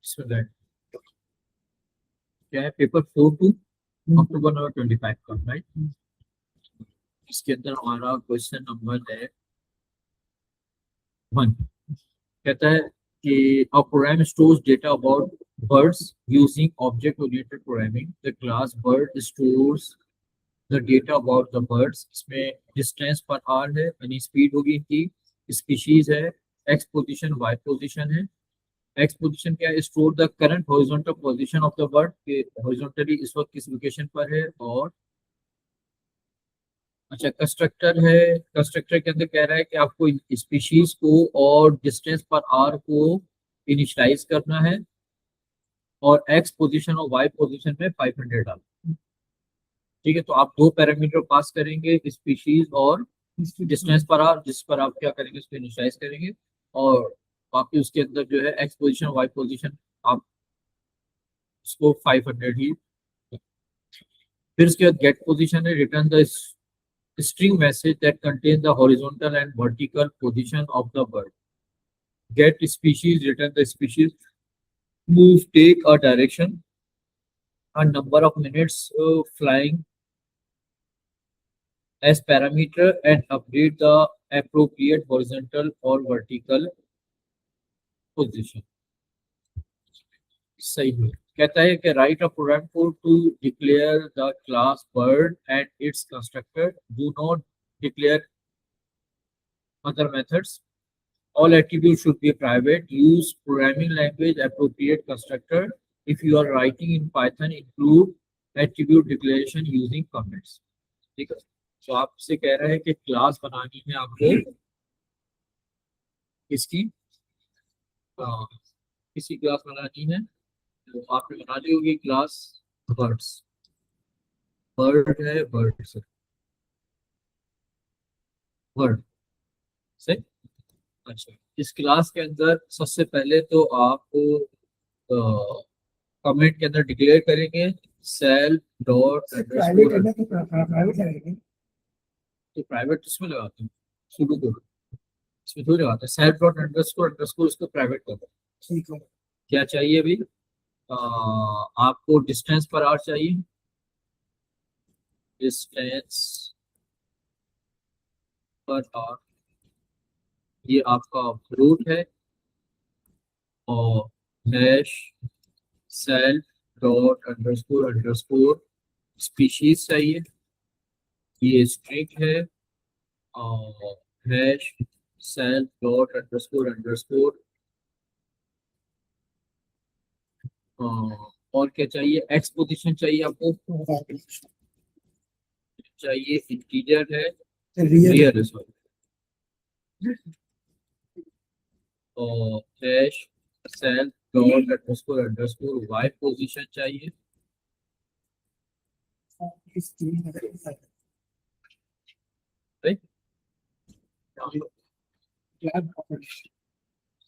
इसमें क्या है, पेपर 4 अक्टूबर नंबर 25 का, राइट। इसके अंदर हमारा क्वेश्चन नंबर है 1। कहता है कि a program stores data about birds using object oriented programming. The class bird stores the data about the birds. इसमें डिस्टेंस पर आर है, यानी स्पीड होगी इनकी, स्पीशीज है, एक्स पोजीशन वाई पोजीशन है। एक्स पोजीशन क्या है, store the current horizontal position of the bird, के हॉरिजॉन्टली इस वक्त किस लोकेशन पर है। और अच्छा, कंस्ट्रक्टर है, कंस्ट्रक्टर के अंदर कह रहा है कि आपको स्पीशीज को और डिस्टेंस पर आर को इनिशियलाइज करना है, और एक्स पोजीशन और वाई पोजीशन में 500 डालना। ठीक है, तो आप दो पैरामीटर पास करेंगे, स्पीशीज और डिस्टेंस पर आर, जिस पर आप क्या करेंगे, उसको इनिशियलाइज करेंगे, और बाकी उसके अंदर जो है एक्स पोजीशन वाई पोजीशन आप उसको 500 ही। फिर उसके बाद गेट पोजीशन है, return the string message that contains the horizontal and vertical position of the bird. Get species, return the species, move, take a direction, a number of minutes flying as parameter, and update the appropriate horizontal or vertical position. सही है। कहता है कि write a program code to declare the class bird and its constructor, do not declare other methods. All attributes should be private. Use programming language appropriate constructor. If you are writing in Python, include attribute declaration using comments. ठीक है, तो आपसे कह रहा है कि class बनानी है आपको इसकी किसी क्लास बनानी है, तो आपने बना ली होगी क्लास बर्ड्स। बर्ड है, बर्ड से बर्ड से। अच्छा, इस क्लास के अंदर सबसे पहले तो आप कमेंट के अंदर डिक्लेयर करेंगे सेल्फ डॉट तो प्राइवेट इसमें लगाते हैं, सुडो कोड इसमें थोड़ी लगाते हैं, सेल्फ डॉट अंडरस्कोर अंडरस्कोर इसको प्राइवेट कर दो। ठीक है, क्या चाहिए अभी, आपको डिस्टेंस पर आर चाहिए, डिस्टेंस पर आर, ये आपका रूट है, और hash self dot underscore underscore species चाहिए, ये स्ट्रिंग है, और hash self dot underscore underscore, और क्या चाहिए, एक्स पोजीशन चाहिए आपको, चाहिए इंटीजर है, रियल है सॉरी, और hash self dot underscore underscore Y position चाहिए, राइट।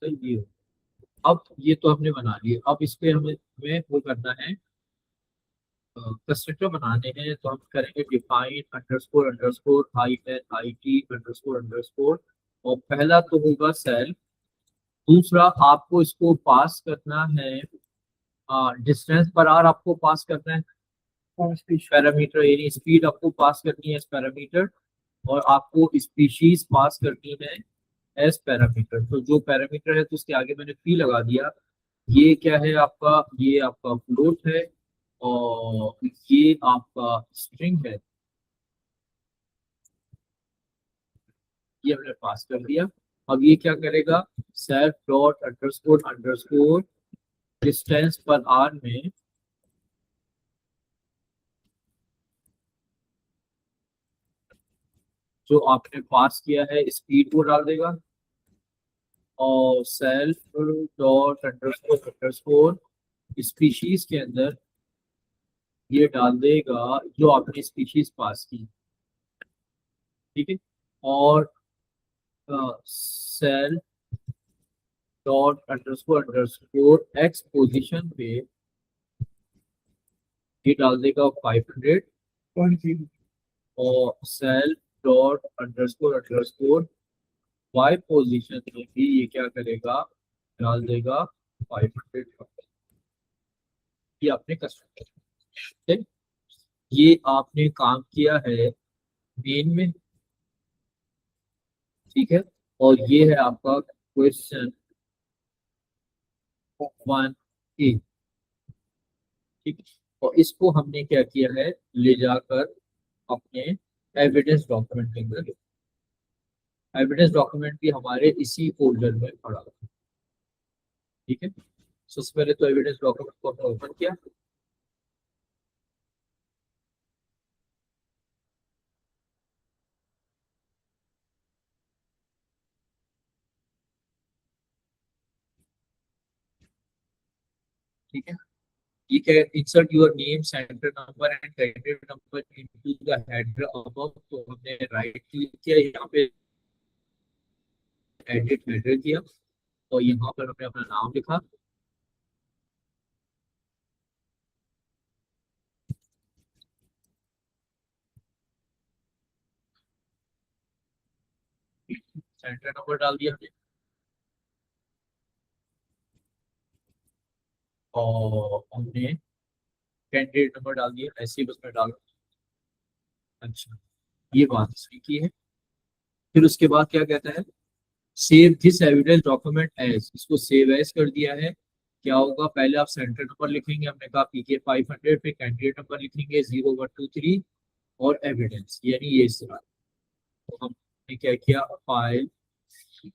सही है। अब ये तो हमने बना लिए, अब इस पे हमें वो करना है, कंस्ट्रक्टर बनाने हैं, तो हम करेंगे define underscore underscore I N I T underscore underscore, और पहला तो होगा सेल्फ, दूसरा आपको इसको पास करना है डिस्टेंस पर आर, आपको पास करना है पैरामीटर, यानी स्पीड आपको पास करनी है एज पैरामीटर, और आपको स्पीशीज पास करनी है एज पैरामीटर। तो जो पैरामीटर है तो उसके आगे मैंने पी लगा दिया, ये क्या है आपका, ये आपका फ्लोट है, और ये आपका स्ट्रिंग है, ये हमने पास कर दिया। अब ये क्या करेगा, self dot underscore underscore distance पर आर में जो आपने पास किया है स्पीड को डाल देगा, और self dot underscore underscore species के अंदर ये डाल देगा जो आपने स्पीशीज पास की, ठीक है, और self dot underscore underscore X position पे ये डाल देगा 500, और self dot underscore underscore Y position में भी ये क्या करेगा, डाल देगा 500। ये आपने कंस्ट्रक्टर, ये आपने काम किया है मेन में, ठीक है। और ये है आपका क्वेश्चन 1A, ठीक है। और इसको हमने क्या किया है, ले जाकर अपने एविडेंस डॉक्यूमेंट के अंदर, एविडेंस डॉक्यूमेंट भी हमारे इसी फोल्डर में पड़ा हुआ है, ठीक है। सबसे पहले तो एविडेंस डॉक्यूमेंट को हमने ओपन किया, ठीक है। ये क्या, insert your name, centre number and candidate number into the header above, तो हमने राइट क्लिक किया यहाँ पे, एडिट हेडर किया, और यहाँ पर हमने अपना नाम लिखा, सेंटर नंबर डाल दिया हमने, और हमने कैंडिडेट नंबर डाल दिया, ऐसे ही बस में डाल। अच्छा, ये बात सही की है। फिर उसके बाद क्या कहता है, save this evidence document as, इसको सेव एज कर दिया है। क्या होगा, पहले आप सेंटर नंबर लिखेंगे, हमने कहा पीके 500, फिर कैंडिडेट नंबर लिखेंगे 0123, और एविडेंस यानी ये सारा। तो हमने क्या किया, file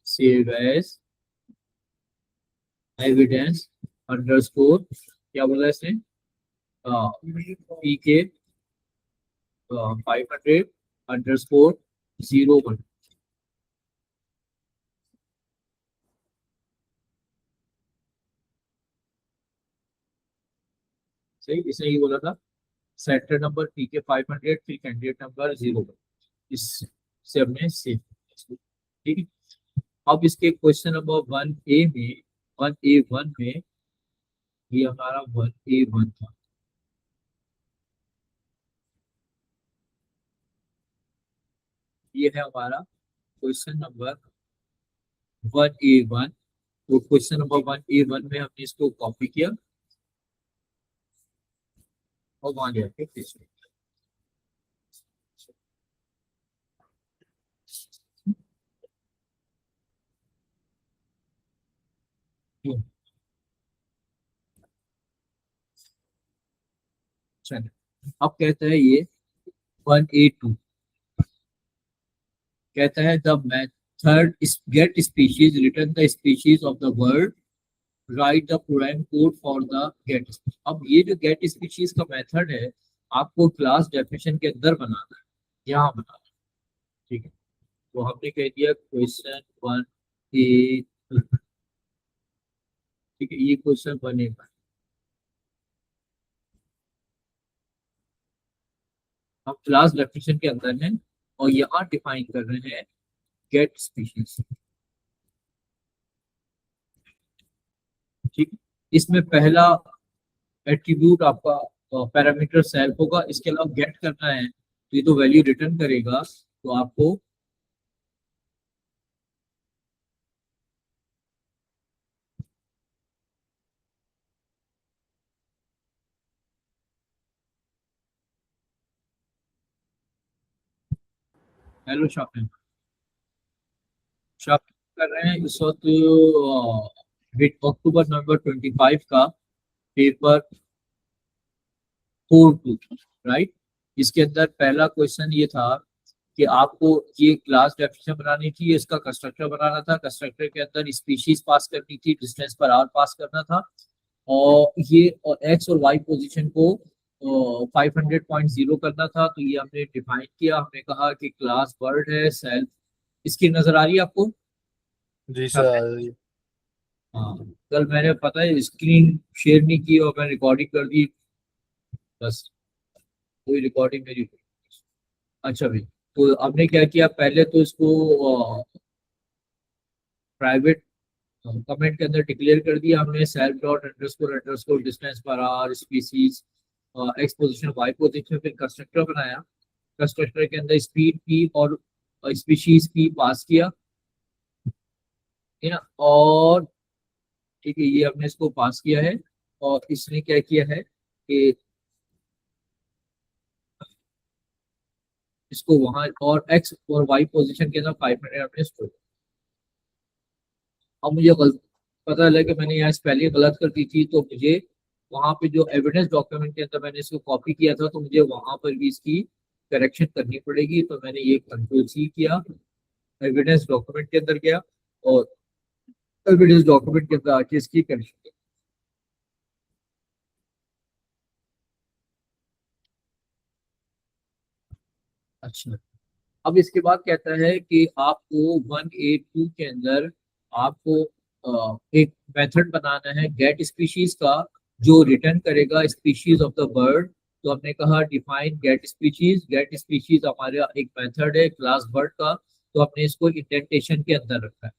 save as evidence underscore, क्या बोला इसने, पीके 500_01, सही, इसने ये बोला था, सेक्टर नंबर पीके 500, फिर कैंडिडेट नंबर 01, इससे हमने सेव, ठीक है। अब इसके क्वेश्चन नंबर 1A में, 1A1 में, ये हमारा 1A1 था, ये है हमारा क्वेश्चन नंबर 1A1। तो क्वेश्चन नंबर 1A1 में हमने इसको कॉपी किया और वहां ले आके पेस्ट किया। चलिए, अब कहता है ये 1A2, कहता है the method get species, return the species of the word, write the program code for the get. अब ये जो गेट स्पीशीज का मेथड है, आपको क्लास डेफिनेशन के अंदर बनाना है, यहाँ बनाना है, ठीक है। तो हमने कह दिया क्वेश्चन 1A, ठीक है, ये क्वेश्चन 1A, हम क्लास डेफिनेशन के अंदर हैं, और यहाँ डिफाइन कर रहे हैं गेट स्पीशीज, ठीक है। इसमें पहला एट्रीब्यूट आपका पैरामीटर सेल्फ होगा, इसके अलावा गेट करना है तो ये तो वैल्यू रिटर्न करेगा, तो आपको हेलो शॉपिंग, शॉपिंग कर रहे हैं इस वक्त, अक्टूबर नवंबर 25 का पेपर 4 2, राइट। इसके अंदर पहला क्वेश्चन ये था कि आपको ये क्लास डेफिनेशन बनानी थी, इसका कंस्ट्रक्टर बनाना था, कंस्ट्रक्टर के अंदर स्पीशीज पास करनी थी, डिस्टेंस पर आर पास करना था, और ये एक्स और वाई पोजीशन को 500.0 करना था। तो ये हमने डिफाइन किया, हमने कहा कि क्लास वर्ड है सेल्फ, इसकी नजर आ रही है आपको, जी छाप है? सर। हाँ, कल मैंने पता है स्क्रीन शेयर नहीं की और मैं रिकॉर्डिंग कर दी, बस कोई रिकॉर्डिंग मेरी। अच्छा भाई, तो हमने क्या किया, पहले तो इसको प्राइवेट कमेंट के अंदर डिक्लेयर कर दिया हमने, self dot underscore underscore distance पर आर species X position Y position, फिर कंस्ट्रक्टर बनाया, कंस्ट्रक्टर के अंदर स्पीड की और स्पीशीज की पास किया, है ना। और ठीक है, ये हमने इसको पास किया है, और इसने क्या किया है, कि इसको वहां और एक्स और वाई पोजीशन के अंदर 500 आपने स्टोर। अब मुझे पता लगा कि मैंने यहाँ स्पेलिंग गलत कर दी थी, तो मुझे वहां पे जो एविडेंस डॉक्यूमेंट के अंदर मैंने इसको कॉपी किया था, तो मुझे वहां पर भी इसकी करेक्शन करनी पड़ेगी। तो मैंने ये कंट्रोल सी किया, एविडेंस डॉक्यूमेंट के अंदर गया और एविडेंस डॉक्यूमेंट के अंदर आके इसकी करेक्शन। अच्छा, अब इसके बाद कहता है कि आपको 182 के अंदर आपको एक मेथड बनाना है गेट स्पीशीज का, जो रिटर्न करेगा स्पीशीज ऑफ द बर्ड। तो हमने कहा define get species. Get species हमारा एक मेथड है क्लास बर्ड का, तो हमने इसको इंडेंटेशन के अंदर रखा है,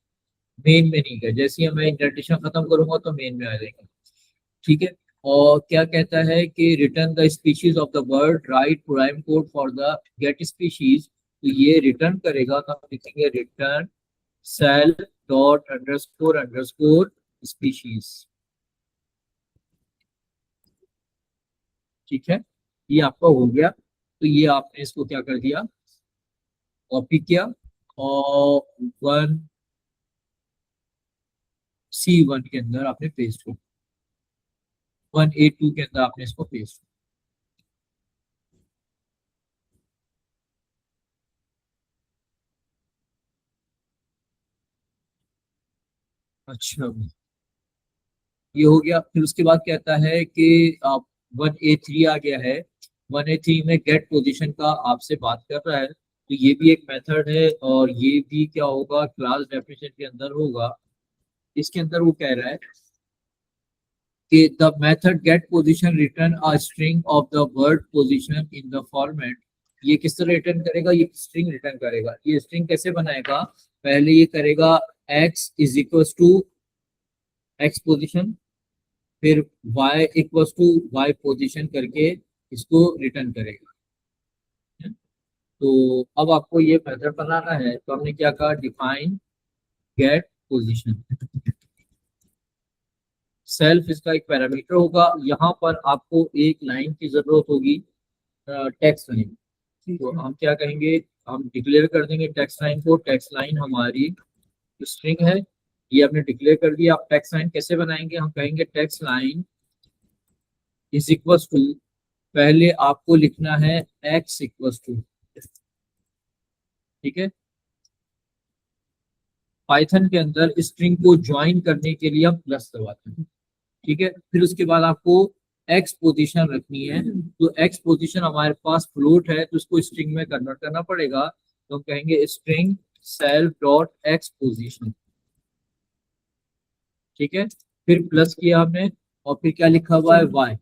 मेन में नहीं है। जैसे ही मैं इंडेंटेशन खत्म करूंगा तो मेन में आ जाएगा। ठीक है। और क्या कहता है कि return the species of the bird, write prime code for the get species. तो ये रिटर्न करेगा, तो हम लिखेंगे return self dot underscore underscore species. ठीक है, ये आपका हो गया। तो ये आपने इसको क्या कर दिया, कॉपी किया और 1C1 के अंदर आपने पेस्ट किया, 1A2 के अंदर आपने इसको पेस्ट किया। अच्छा, ये हो गया। फिर उसके बाद कहता है कि आप 1A3 आ गया है। 1A3 में गेट पोजीशन का आपसे बात कर रहा है, तो ये भी एक मेथड है और ये भी क्या होगा, क्लास डेफिनेशन के अंदर होगा। इसके अंदर वो कह रहा है कि the method gate position return a string of the word position in the format. ये किस तरह रिटर्न करेगा, ये स्ट्रिंग रिटर्न करेगा। ये स्ट्रिंग कैसे बनाएगा, पहले ये करेगा x is equal to X position, फिर y equal to Y position करके इसको रिटर्न करेगा। तो अब आपको ये मेथड बनाना है, तो हमने क्या कहा, डिफाइन गेट पोजीशन। सेल्फ इसका एक पैरामीटर होगा। यहाँ पर आपको एक लाइन की जरूरत होगी, टेक्स्ट लाइन। तो हम क्या कहेंगे, हम डिक्लेयर कर देंगे टेक्स्ट लाइन को। टेक्स्ट लाइन हमारी स्ट्रिंग है, ये हमने डिक्लेयर कर दिया। आप टेक्स्ट लाइन कैसे बनाएंगे, हम कहेंगे text line is equal to, पहले आपको लिखना है x इक्वल टू, ठीक है। पाइथन के अंदर स्ट्रिंग को ज्वाइन करने के लिए हम प्लस दबाते हैं, ठीक है। फिर उसके बाद आपको एक्स पोजीशन रखनी है। तो एक्स पोजीशन हमारे पास फ्लोट है, तो उसको स्ट्रिंग में कन्वर्ट करना पड़ेगा। तो हम कहेंगे string self dot X position, ठीक है। फिर प्लस किया हमने और फिर क्या लिखा हुआ है, वाई।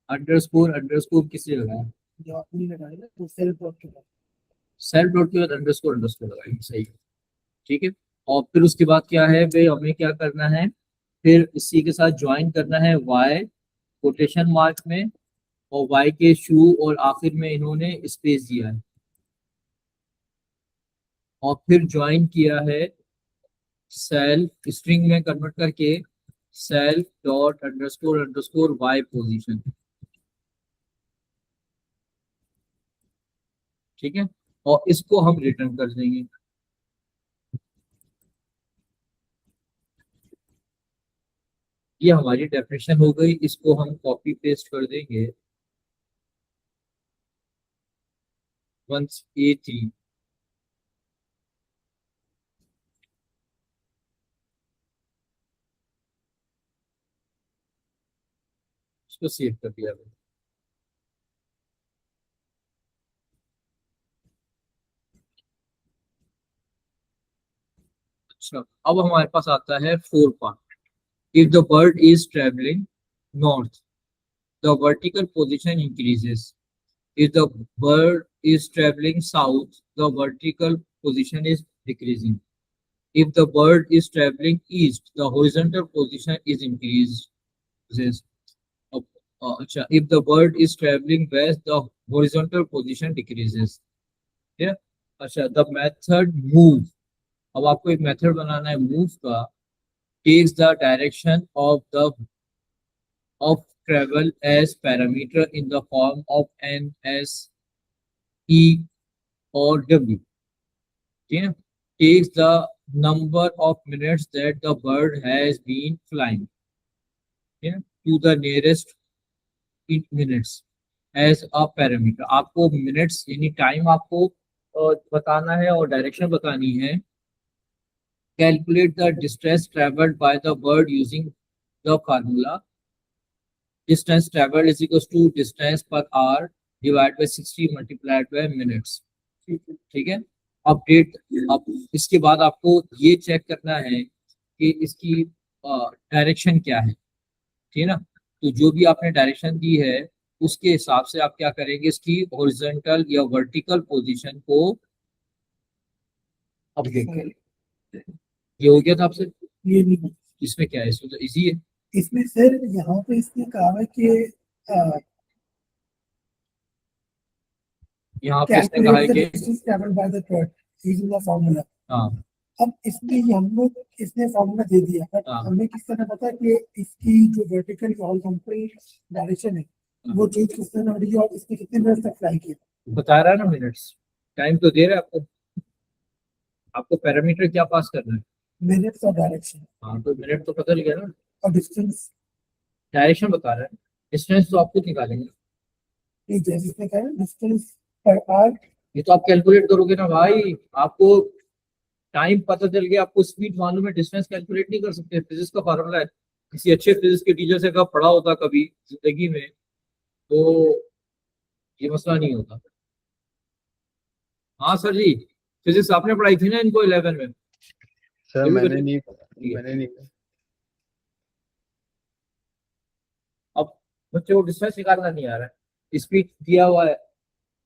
अंडरस्कोर अंडरस्कोर किसने लगाया, जो आपने लगाया ना, तो सेल्फ डॉट के बाद, सेल्फ डॉट के बाद अंडरस्कोर अंडरस्कोर लगाएंगे, सही है, ठीक है। और फिर उसके बाद क्या है भाई, हमें क्या करना है, फिर इसी के साथ ज्वाइन करना है वाई कोटेशन मार्क में, और वाई के शुरू और आखिर में इन्होंने स्पेस दिया है, और फिर ज्वाइन किया है सेल्फ स्ट्रिंग में कन्वर्ट करके self dot underscore underscore Y position, ठीक है। और इसको हम रिटर्न कर देंगे। ये हमारी डेफिनेशन हो गई, इसको हम कॉपी पेस्ट कर देंगे 1A3। इसको सेव कर दिया मैंने। अच्छा, अब हमारे पास आता है 4 part. If the bird is travelling north, the vertical position increases. If the bird is traveling south, the vertical position is decreasing. If the bird is traveling east, the horizontal position is increases. अच्छा, if the bird is traveling west, the horizontal position decreases. Yeah? अच्छा, the method move। अब आपको एक method बनाना है move का। takes the direction of travel as parameter in the form of n, s, e or w. ठीक है? Takes the number of minutes that the bird has been flying, ठीक है, to the nearest in minutes as a parameter. आपको minutes यानी time आपको बताना है और डायरेक्शन बतानी है. Calculate the distance traveled by the bird using the formula. Distance traveled is equals to distance per hour divided by 60 multiplied by minutes. ठीक है? अपडेट. अब इसके बाद आपको ये चेक करना है कि इसकी डायरेक्शन क्या है. ठीक है ना? तो जो भी आपने डायरेक्शन दी है उसके हिसाब से आप क्या करेंगे, इसकी हॉरिजॉन्टल या वर्टिकल पोजीशन को अपडेट करेंगे. ये हो गया था आपसे? ये नहीं, इसमें क्या है? इसमें तो इजी है. इसमें सर यहाँ पे इसने कहा है कि यहाँ पे इसने कहा है कि फॉर्मूला. हाँ अब इसमें हम लोग इसने फॉर्मूला दे दिया, बट हाँ. हमें किस तरह पता कि इसकी जो वर्टिकल हॉरिजॉन्टल डायरेक्शन है वो चेंज किस तरह हो रही है और इसने कितने मिनट तक फ्लाई किया. बता रहा है ना मिनट्स. टाइम तो दे रहा है आपको. आपको पैरामीटर क्या पास करना है? मिनट्स और डायरेक्शन. हाँ तो मिनट तो पता लग गया ना. और डिस्टेंस. डायरेक्शन बता रहा है. डिस्टेंस तो आपको निकालेंगे. ये जैसे इसने कहा डिस्टेंस पर आवर. ये तो आप कैलकुलेट करोगे ना भाई. आपको टाइम पता चल गया, आपको स्पीड मालूम है, डिस्टेंस कैलकुलेट नहीं कर सकते. फिजिक्स का फॉर्मूला है. किसी अच्छे फिजिक्स के टीचर से कब पढ़ा होता कभी जिंदगी में तो ये मसला नहीं होता. हाँ सर जी, फिजिक्स आपने पढ़ाई थी ना इनको 11 में. सर मैंने नहीं. अब बच्चे को डिस्टेंस निकालना नहीं आ रहा है. स्पीड दिया हुआ है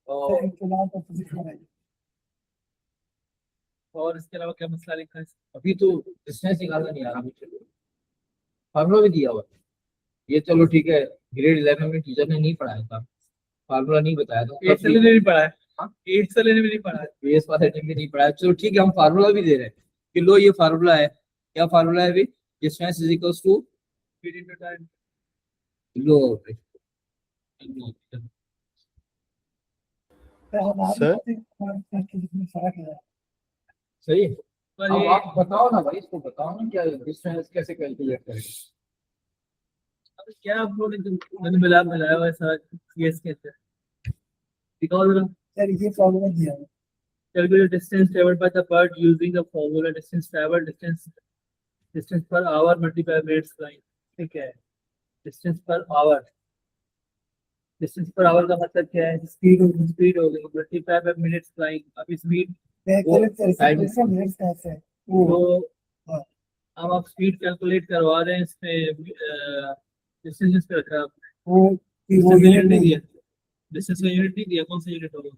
और इसके अलावा क्या मसला लिखा है? अभी तो डिस्टेंस निकालना नहीं आ रहा मुझे. फार्मूला भी दिया हुआ है. ये चलो ठीक है, ग्रेड 11 में टीचर ने नहीं पढ़ाया था, फार्मूला नहीं बताया था. 8 साल नहीं पढ़ा है. 8 साल भी नहीं पढ़ा है. बेस वाले ने भी नहीं पढ़ाया. चलो ठीक है, हम फार्मूला भी दे रहे हैं कि लो ये फार्मूला है. क्या फार्मूला है अभी? Distance is equals to speed into time. लो सही है. अब आप बताओ ना भाई, इसको बताओ ना क्या डिस्टेंस कैसे कैलकुलेट करेंगे. अब क्या आप लोग मैंने मिलाया हुआ है सारा केस के अंदर. दिखाओ सर ये फॉर्मूला दिया है. Calculate distance traveled by the bird using the formula distance traveled distance per hour multiplied by minutes flying. ठीक है. distance per hour का मतलब क्या है? स्पीड हो गई multiplied by minutes flying. अब स्पीड तो अब आप स्पीड कैलकुलेट करवा रहे हैं इसमें डिस्टेंस पे रखा. वो यूनिट नहीं दिया. डिस्टेंस का यूनिट नहीं दिया. कौन सा यूनिट होगा?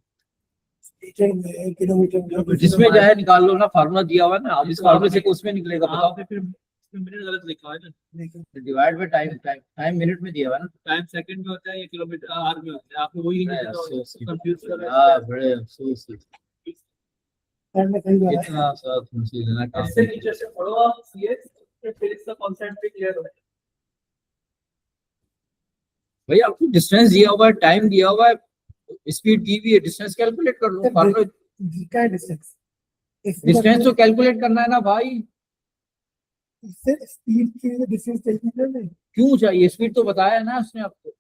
किलोमीटर. जिसमें चाहे निकाल लो ना. फार्मूला दिया हुआ है ना. अब इस फार्मूले से उसमें निकलेगा. बताओ. फिर मिनट गलत लिखा है ना. डिवाइड बाय टाइम मिनट में दिया हुआ है ना. टाइम सेकंड में होता है या किलोमीटर आवर में होता है. आपको वही कंफ्यूज कर रहा है. बड़े अफसोस. इतना सा मुझे लेना काम. ऐसे टीचर से पढ़ो आप सीएस, फिर इसका कांसेप्ट भी क्लियर हो. भाई आपको डिस्टेंस दिया हुआ है, टाइम दिया हुआ है, स्पीड दी हुई है, डिस्टेंस कैलकुलेट कर लो. फार्मूला डिस्टेंस तो कैलकुलेट करना है ना भाई. स्पीड के लिए डिस्टेंस कैलकुलेट नहीं क्यों चाहिए? स्पीड तो बताया है ना उसने आपको.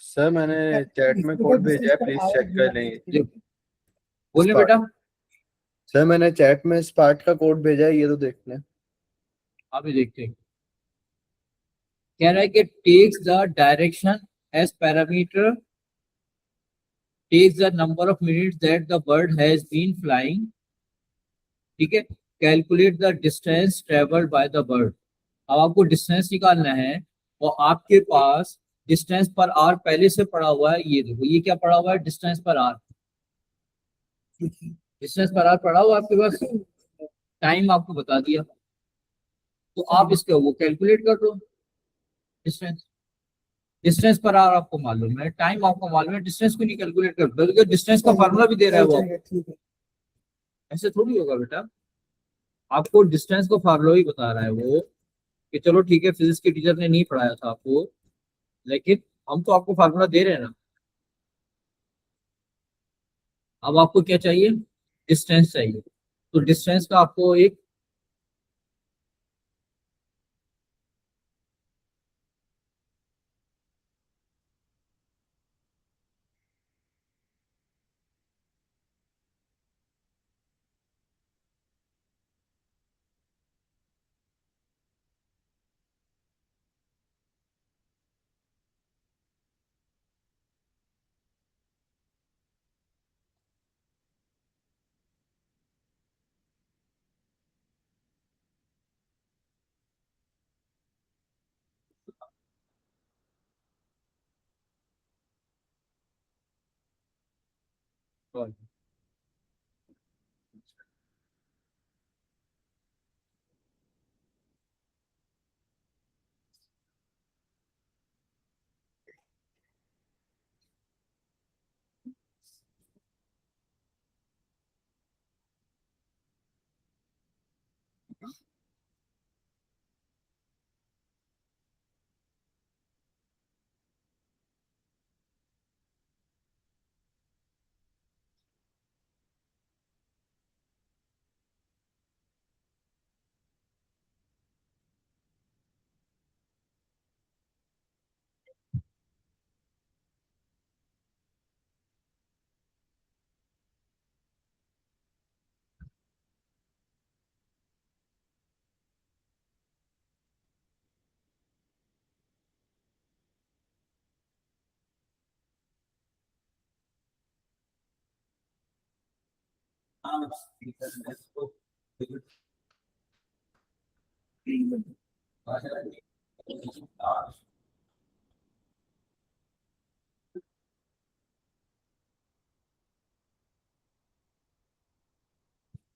सर मैंने चैट में कोड भेजा है, प्लीज चेक कर लें. बोलिए बेटा. सर मैंने चैट में स्पार्ट का कोड भेजा है, ये तो देख लें. अभी देखते हैं. कह रहा है कि takes the direction as parameter, takes the number of minutes that the bird has been flying. ठीक है. Calculate the distance travelled by the bird. अब आपको डिस्टेंस निकालना है और आपके पास डिस्टेंस पर आवर पहले से पड़ा हुआ है. ये देखो, ये क्या पड़ा हुआ है? Distance per hour. Distance per hour पड़ा हुआ आपके पास. टाइम आपको बता दिया, तो आप इसका वो कैलकुलेट कर दो. डिस्टेंस पर आवर आपको मालूम है, टाइम आपको मालूम है, डिस्टेंस को नहीं कैलकुलेट कर. बल्कि डिस्टेंस का फार्मूला भी दे रहा है वो. ऐसे थोड़ी होगा बेटा. आपको डिस्टेंस को फार्मूला ही बता रहा है वो, कि चलो ठीक है फिजिक्स के टीचर ने नहीं पढ़ाया था आपको, लेकिन हम तो आपको फार्मूला दे रहे हैं ना। अब आपको क्या चाहिए, डिस्टेंस चाहिए। तो डिस्टेंस का आपको एक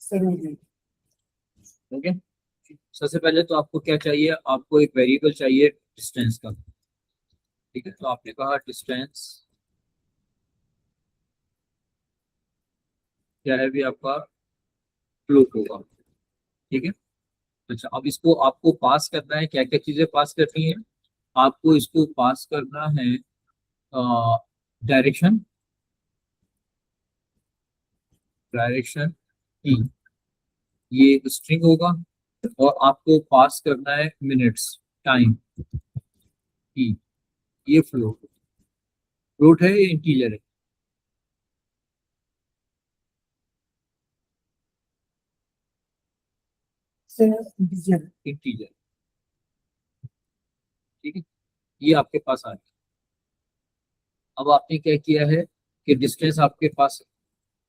सर हो गई। ओके। सबसे पहले तो आपको क्या चाहिए, आपको एक वेरिएबल चाहिए डिस्टेंस का। ठीक है, तो आपने कहा डिस्टेंस क्या है भी आपका, फ्लो होगा। ठीक है। अच्छा, अब इसको आपको पास करना है, क्या क्या चीजें पास करनी है, आपको इसको पास करना है डायरेक्शन, डायरेक्शन ई, ये स्ट्रिंग होगा। और आपको पास करना है मिनट्स, टाइम ई, ये फ्लोट, फ्लोट है या इंटीजर है, सर इंटीजर। इंटीजर। ठीक है, ये आपके पास आ गया। अब आपने क्या किया है कि डिस्टेंस आपके पास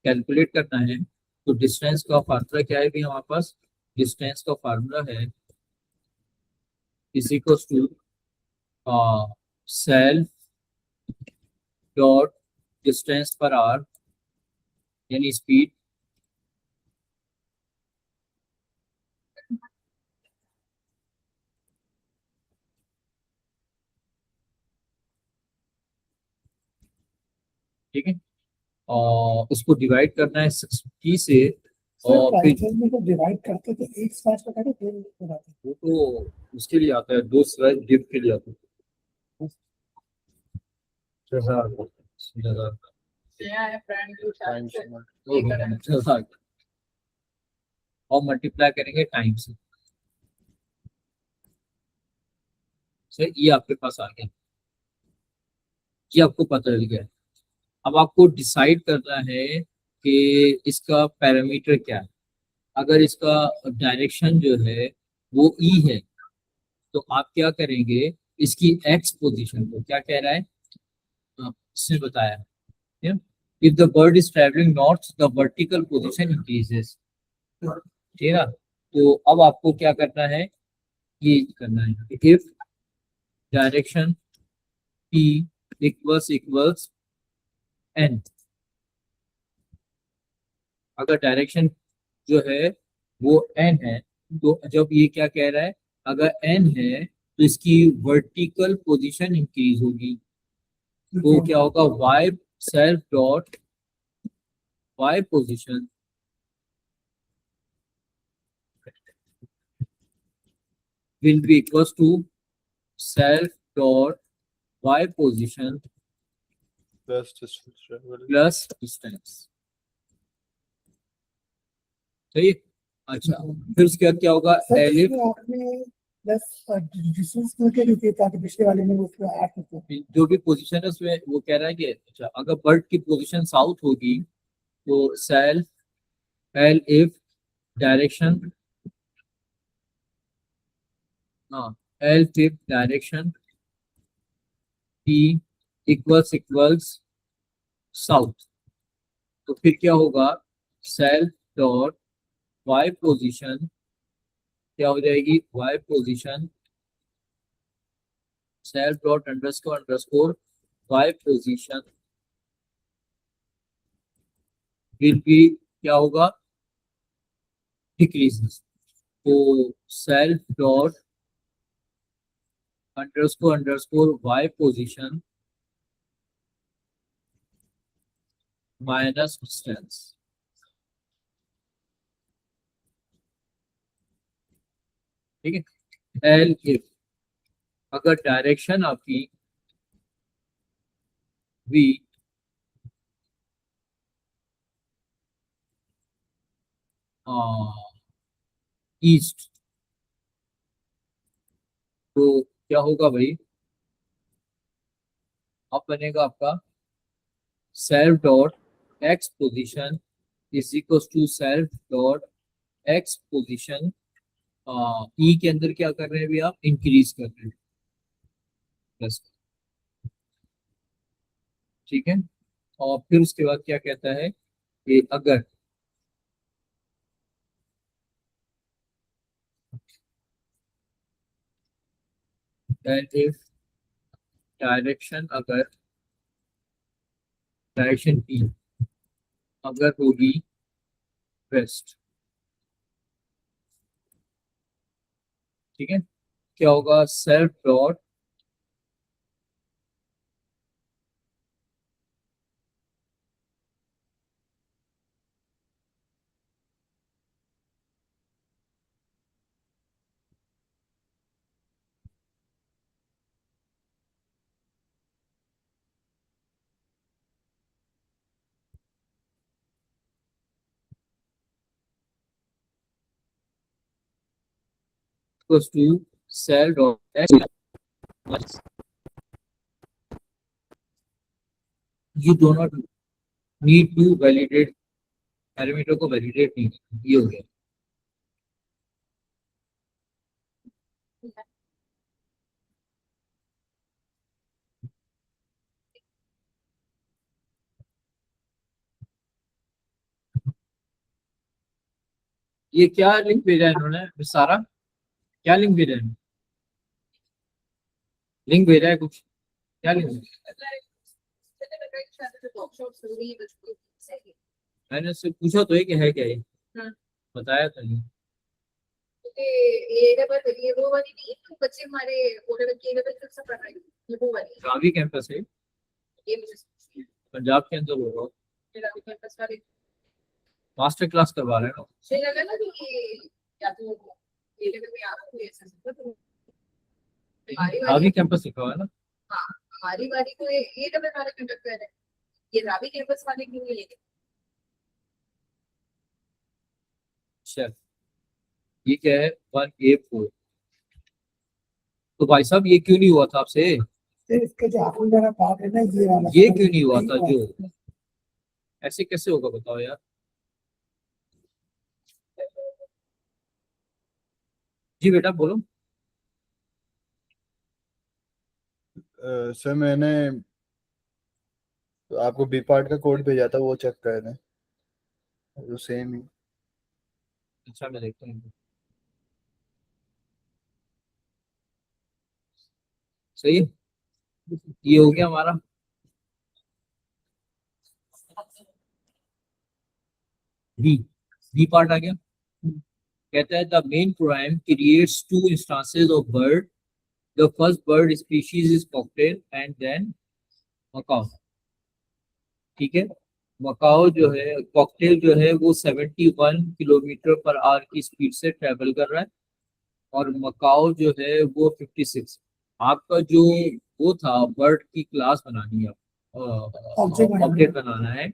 कैलकुलेट करना है, तो डिस्टेंस का फार्मूला क्या है भी हमारे पास, डिस्टेंस का फार्मूला है is equal to self dot distance पर आर, यानी स्पीड, ठीक है। और उसको डिवाइड करना है 60 से, सर और फिर प्राइसेस में जब डिवाइड करते तो एक स्लैश पर करते दो मिनट लगाते हैं। वो तो उसके लिए आता है, दो स्लाइड डिप के लिए आता है। 6000 6000 और मल्टीप्लाई करेंगे टाइम से। सर ये आपके पास आ गया, ये आपको पता चल गया। अब आपको डिसाइड करना है कि इसका पैरामीटर क्या है। अगर इसका डायरेक्शन जो है वो ई है, तो आप क्या करेंगे, इसकी एक्स पोजीशन को, क्या कह रहा है, इसने बताया, if the bird is travelling north the vertical position increases. ठीक है ना, तो अब आपको क्या करना है, ये करना है, if direction P equals N, अगर डायरेक्शन जो है वो एन है, तो जब ये क्या कह रहा है, अगर एन है तो इसकी वर्टिकल पोजीशन इंक्रीज होगी, तो क्या होगा, y self dot y position will be equals to self dot y position Plus distance travel. plus distance। सही है? अच्छा, फिर उसके बाद क्या होगा? सर एलिफ इसमें आपने प्लस डिस्टेंस क्यों क्या लिखे ताकि पिछले वाले में उसको ऐड कर सकें? जो भी पोजीशन है उसमें वो कह रहा है कि अच्छा अगर बर्ड की पोजीशन साउथ होगी तो सेल्फ एल इफ डायरेक्शन, हाँ, L if direction T equals south, तो फिर क्या होगा? सेल्फ डॉट वाई पोजीशन क्या हो जाएगी? Y position self dot underscore Y position will be क्या होगा? डिक्रीजेस। तो self dot underscore Y position minus distance. ठीक है? एल इफ अगर डायरेक्शन आपकी वी ईस्ट, तो क्या होगा भाई? अब बनेगा आपका self dot X position is equal to self dot X position, E के अंदर क्या कर रहे हैं अभी आप? इंक्रीज कर रहे हैं प्लस। ठीक है? और फिर उसके बाद क्या कहता है कि अगर इफ डायरेक्शन अगर डायरेक्शन पी अगर होगी वेस्ट, ठीक है, क्या होगा? Self dot equals to cell dot x, you do not need to validate parameter को वैलिडेट नहीं करना। ये हो गया। ये क्या लिंक भेजा है इन्होंने सारा? क्या लिंक भेजा है? लिंक भेजा है कुछ? क्या लिंक? मैंने उससे पूछा तो है कि है क्या ये? बताया तो नहीं। ये वो वाली नहीं, तो बच्चे हमारे ओल्डर के लेवल तक सब पढ़ रहे हैं, ये वो वाली रावी कैंपस है, ये मुझे पंजाब के अंदर होगा। रावी कैंपस वाले मास्टर क्लास करवा रहे हैं ना। श्रीनगर ना, तो ये या तो ये लेवल में आ रहा है ऐसा सब, तो हमारी रावी वाली, कैंपस लिखा हुआ है ना। हाँ हमारी वाली को ये लेवल वाले कंडक्ट कर रहे हैं, ये रावी कैंपस वाले क्यों नहीं लेंगे? चल, ये क्या है? 1A4। तो भाई साहब ये क्यों नहीं हुआ था आपसे? फिर इसके जो आखिरी वाला पार्ट है ना ये वाला, ये क्यों नहीं हुआ था? जो ऐसे कैसे होगा बताओ यार। जी बेटा बोलो। सर मैंने आपको बी पार्ट का कोड भेजा था, वो चेक कर दें, वो सेम ही। अच्छा मैं देखता हूँ। सही है, ये हो गया हमारा। बी बी पार्ट आ गया। कहता है the main prime creates two instances of bird, the first bird species is cockatiel and then macaw. ठीक है, मकाओ जो है, कॉकटेल जो है वो 71 किलोमीटर पर आवर की स्पीड से ट्रेवल कर रहा है और मकाओ जो है वो 56। आपका जो वो था बर्ड की क्लास बनानी है, ऑब्जेक्ट बनाना है,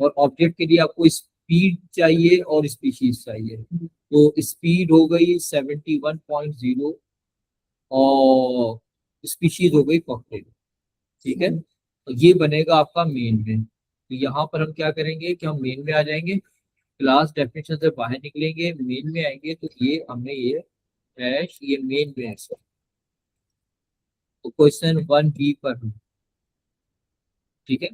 और ऑब्जेक्ट के लिए आपको स्पीड चाहिए और स्पीशीज चाहिए। तो स्पीड हो गई 71.0 और स्पीशीज हो गई कॉकटेल। ठीक है, तो ये बनेगा आपका मेन में। तो यहाँ पर हम क्या करेंगे कि हम मेन में आ जाएंगे, क्लास डेफिनेशन से बाहर निकलेंगे, मेन में आएंगे, तो ये हमने ये हैश ये मेन में है। तो क्वेश्चन 1B पर हूँ, ठीक है,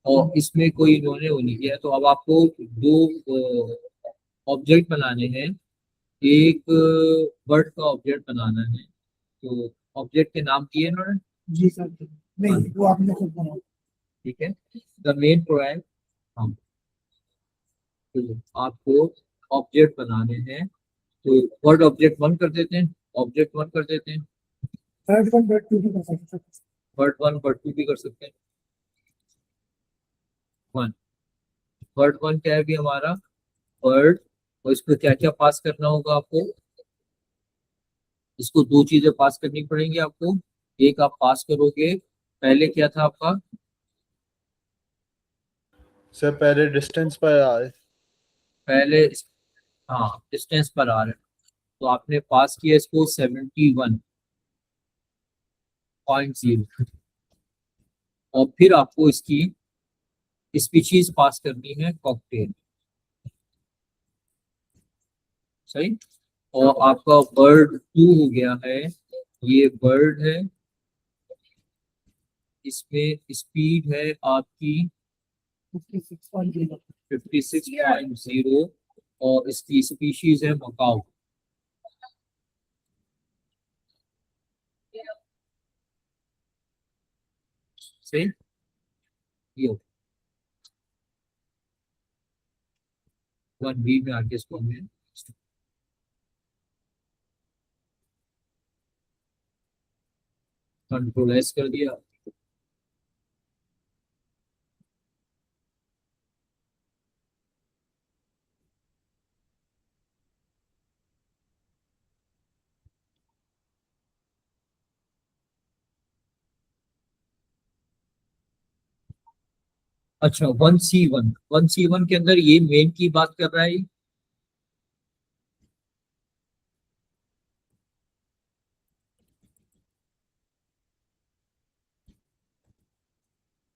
और इसमें कोई इन्होंने वो नहीं किया। तो अब आपको दो ऑब्जेक्ट बनाने हैं, एक बर्ड का ऑब्जेक्ट बनाना है। तो ऑब्जेक्ट के नाम दिए इन्होंने, जी सर, नहीं वो आपने खुद बनाया। ठीक है। द मेन प्रोग्राम, हम तो आपको ऑब्जेक्ट बनाने हैं। तो वर्ड ऑब्जेक्ट 1 कर देते हैं, ऑब्जेक्ट 1 कर देते हैं, थर्ड वन बेड टू भी कर सकते हैं। वर्ड 1 वर्ड 2 भी कर सकते हैं। 1 वर्ड 1 क्या है भी हमारा वर्ड, और इसको क्या क्या पास करना होगा आपको, इसको दो चीजें पास करनी पड़ेंगी आपको। एक आप पास करोगे, पहले क्या था आपका, सर पहले डिस्टेंस पर आए। पहले हाँ डिस्टेंस पर आ रहे हैं, तो आपने पास किया इसको 71.0, और फिर आपको इसकी स्पीशीज पास करनी है कॉकटेल, सही। और आपका बर्ड 2 हो गया है, ये बर्ड है, इसमें स्पीड है आपकी 56.0। 56.0, और इसकी स्पीशीज है मकाओ, सही। ये 1B में आगे इसको हमने कंट्रोल एस कर दिया। अच्छा 1C1 के अंदर ये मेन की बात कर रहा है ये?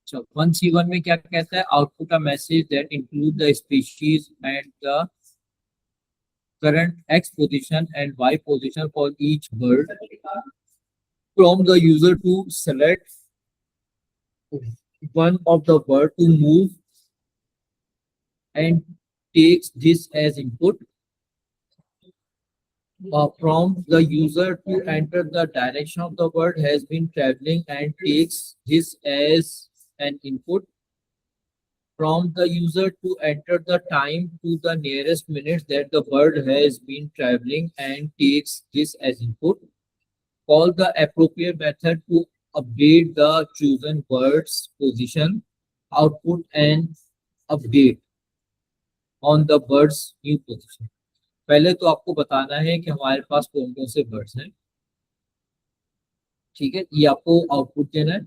अच्छा 1C1 में क्या कहता है, output a message that include the species and the current X position and Y position for each bird from the user to select one of the bird to move and takes this as input. From the user to enter the direction of the bird has been traveling and takes this as an input. From the user to enter the time to the nearest minute that the bird has been traveling and takes this as input. Call the appropriate method to update the chosen bird's position, output and update on the bird's new position. पहले तो आपको बताना है कि हमारे पास कौन कौन से बर्ड्स हैं, ठीक है, ये आपको आउटपुट देना है।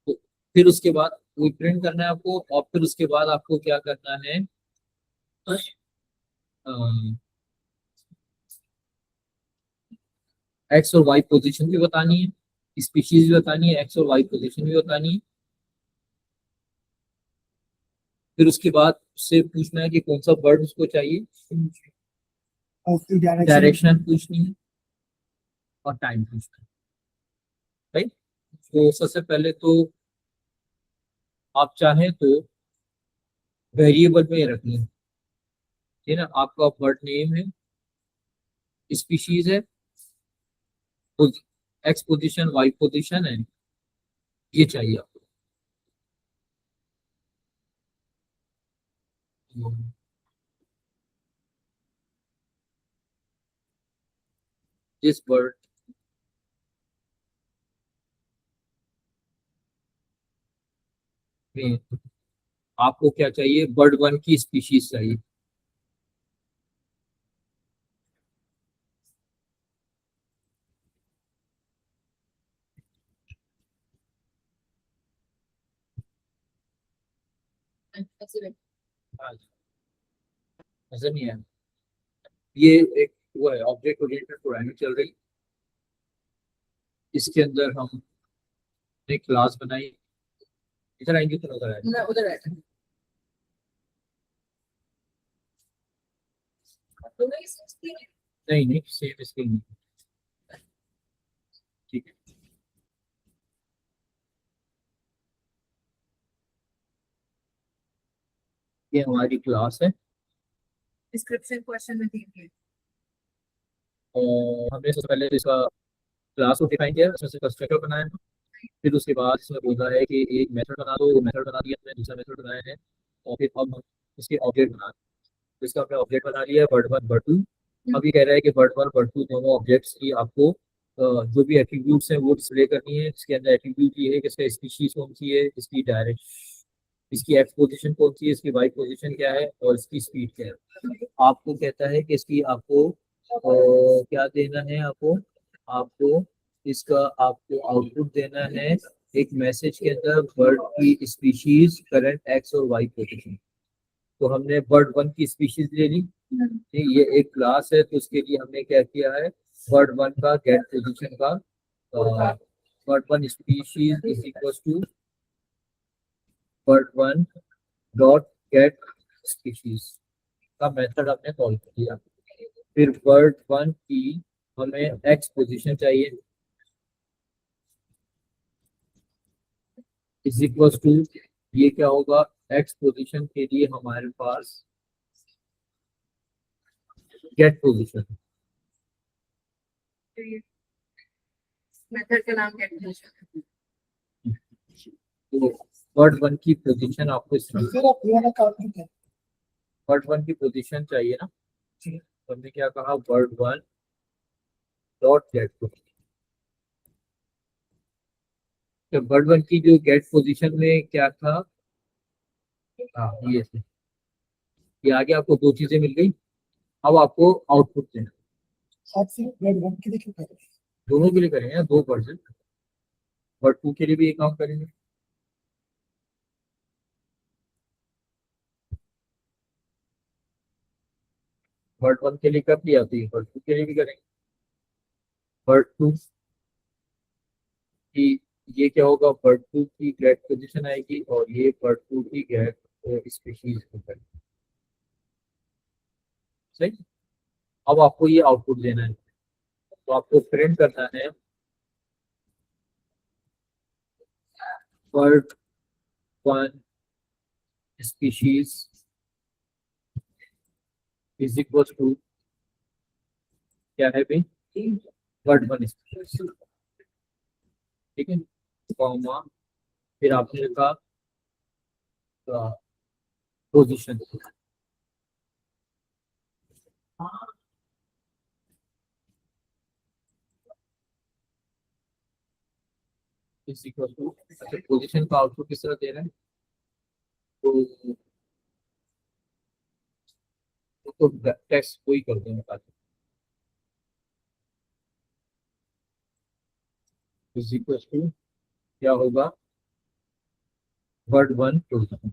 तो फिर उसके बाद वो प्रिंट करना है आपको, और फिर उसके बाद आपको क्या करना है, एक्स और वाई पोजीशन भी बतानी है, स्पीशीज भी बतानी है, एक्स और वाई पोजीशन भी बतानी है। फिर उसके बाद उससे पूछना है कि कौन सा बर्ड उसको चाहिए, और उसकी डायरेक्शन पूछनी है, और टाइम पूछना है, राइट। तो सबसे पहले तो आप चाहें तो वेरिएबल में रख लें, ठीक है ना। आपका बर्ड नेम है, स्पीशीज है, एक्स पोजीशन वाई पोजीशन है, ये चाहिए आपको। दिस बर्ड में आपको क्या चाहिए, बर्ड 1 की स्पीशीज चाहिए, ऐसे में नजर नहीं आया। ये एक वो है ऑब्जेक्ट ओरिएंटेड प्रोग्रामिंग चल रही। इसके अंदर हम एक क्लास बनाई। इधर आएंगे तो नजर आएगा। मैं उधर बैठा हूँ। दोनों ही सोचती हैं। नहीं नहीं सेम इसके नहीं। ठीक है। ये हमारी क्लास है डिस्क्रिप्शन क्वेश्चन में दिए और हमने सबसे पहले इसका क्लास को डिफाइन किया, उसमें से कंस्ट्रक्टर बनाया है। फिर उसके बाद इसमें बोला है कि एक मेथड बना दो, वो मेथड बना दिया हमने, दूसरा मेथड बनाया है और फिर अब हम इसके ऑब्जेक्ट बना। तो इसका हमने ऑब्जेक्ट बना लिया है वर्ड1 वर्ड2। अब ये कह रहा है कि वर्ड1 वर्ड2 दोनों ऑब्जेक्ट्स की आपको जो भी एट्रीब्यूट्स हैं वो डिस्प्ले करनी है। इसके अंदर एट्रीब्यूट ये है कि इसका स्पीशीज कौन सी है, इसकी डायरेक्ट, इसकी एक्स पोजीशन कौन सी है, इसकी वाई पोजीशन क्या है और इसकी स्पीड क्या है। आपको कहता है कि इसकी आपको क्या देना है, आपको इसका आपको आउटपुट देना है एक मैसेज के अंदर बर्ड की स्पीशीज, करंट एक्स और वाई पोजीशन। तो हमने वर्ड1 की स्पीशीज ले ली। ठीक, ये एक क्लास है तो उसके लिए हमने क्या किया है, वर्ड1 का गेट पोजीशन का वर्ड1 स्पीशीज इज इक्वल टू वर्ड1 डॉट गेट स्पीशीज का मेथड हमने कॉल कर दिया। फिर वर्ड1 की हमें एक्स पोजीशन चाहिए इज इक्वल टू, ये क्या होगा, एक्स पोजीशन के लिए हमारे पास गेट पोजीशन। मेथड का नाम क्या है? तो वर्ड1 की पोजीशन आपको इसमें फिर आप ये वाला काम नहीं करते। वर्ड1 की पोजीशन चाहिए ना। जी। तो हमने क्या कहा, वर्ड1 डॉट गेट पोजीशन। तो वर्ड1 की जो गेट पोजीशन में क्या था, हाँ ये थे। ये आगे आपको दो चीजें मिल गई। अब आपको आउटपुट देना। आप सिर्फ वर्ड1 के लिए क्यों कर रहे हैं? दोनों के लिए करेंगे ना, दो वर्जन। वर्ड2 के लिए भी ये काम करेंगे। वर्ड1 के लिए कर दिया तो ये वर्ड2 के लिए भी करेंगे। वर्ड2 की ये क्या होगा, वर्ड2 की गेट पोजीशन आएगी और ये वर्ड2 की गेट स्पीशीज होगा। सही। अब आपको ये आउटपुट देना है तो आपको प्रिंट करना है वर्ड1 स्पीशीज इज इक्वल टू क्या है भाई, वर्ड1 स्पीशीज। ठीक है, कॉमा फिर आपने लिखा पोजीशन। इज इक्वल टू, अच्छा पोजीशन का आउटपुट किस तरह दे रहे हैं, तो टेक्स्ट कोई कर देंगे। इज इक्वल टू क्या होगा, वर्ड1 पोजीशन।